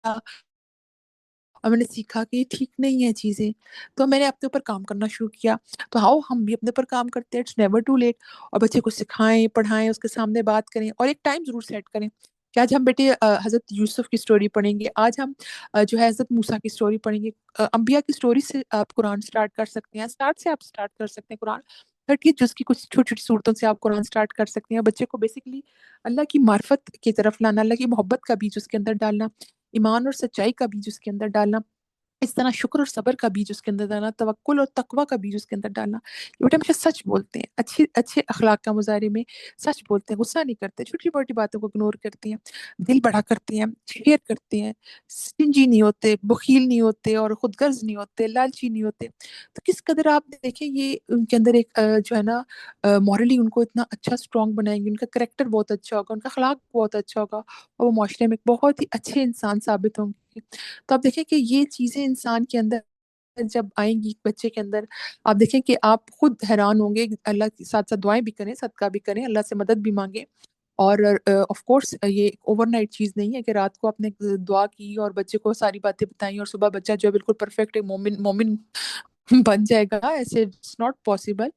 اور میں نے سیکھا کہ یہ ٹھیک نہیں ہے چیزیں, تو میں نے اپنے اوپر کام کرنا شروع کیا. تو آؤ ہم بھی اپنے اوپر کام کرتے ہیں, اٹس نیور ٹو لیٹ. اور بچے کو سکھائیں, پڑھائیں, اس کے سامنے بات کریں, اور ایک ٹائم ضرور سیٹ کریں کہ آج ہم بیٹے حضرت یوسف کی سٹوری پڑھیں گے, آج ہم جو ہے حضرت موسیٰ کی سٹوری پڑھیں گے. انبیاء کی سٹوری سے آپ قرآن سٹارٹ کر سکتے ہیں, آپ سٹارٹ کر سکتے ہیں قرآن 30 جز کی کچھ چھوٹی چھوٹی صورتوں سے آپ قرآن سٹارٹ کر سکتے ہیں. بچے کو بیسیکلی اللہ کی معرفت کی طرف لانا, اللہ کی محبت کا بیج اس کے اندر ڈالنا, ایمان اور سچائی کا بیج اس کے اندر ڈالنا, اس طرح شکر اور صبر کا بیج اس کے اندر ڈالنا, توکل اور تقوی کا بیج اس کے اندر ڈالنا. یہ بیٹا ہمیشہ سچ بولتے ہیں, اچھے اخلاق کا مظاہرے میں سچ بولتے ہیں, غصہ نہیں کرتے, چھوٹی موٹی باتوں کو اگنور کرتے ہیں, دل بڑا کرتے ہیں, شیئر کرتے ہیں, سٹنجی نہیں ہوتے, بخیل نہیں ہوتے, اور خود غرض نہیں ہوتے, لالچی نہیں ہوتے. تو کس قدر آپ دیکھیں یہ ان کے اندر ایک جو ہے نا مورلی ان کو اتنا اچھا اسٹرانگ بنائیں گے, ان کا کریکٹر بہت اچھا ہوگا, ان کا اخلاق بہت اچھا ہوگا, اور وہ معاشرے میں بہت ہی اچھے انسان ثابت ہوں گے. تو آپ دیکھیں کہ یہ چیزیں انسان کے اندر جب آئیں گی بچے کے اندر, آپ دیکھیں کہ آپ خود حیران ہوں گے. اللہ کے ساتھ ساتھ دعائیں بھی کریں, صدقہ بھی کریں, اللہ سے مدد بھی مانگیں. اور آف کورس یہ اوور نائٹ چیز نہیں ہے کہ رات کو آپ نے دعا کی اور بچے کو ساری باتیں بتائیں اور صبح بچہ جو ہے بالکل پرفیکٹ مومن بن جائے گا. ایسے اٹس ناٹ پاسبل.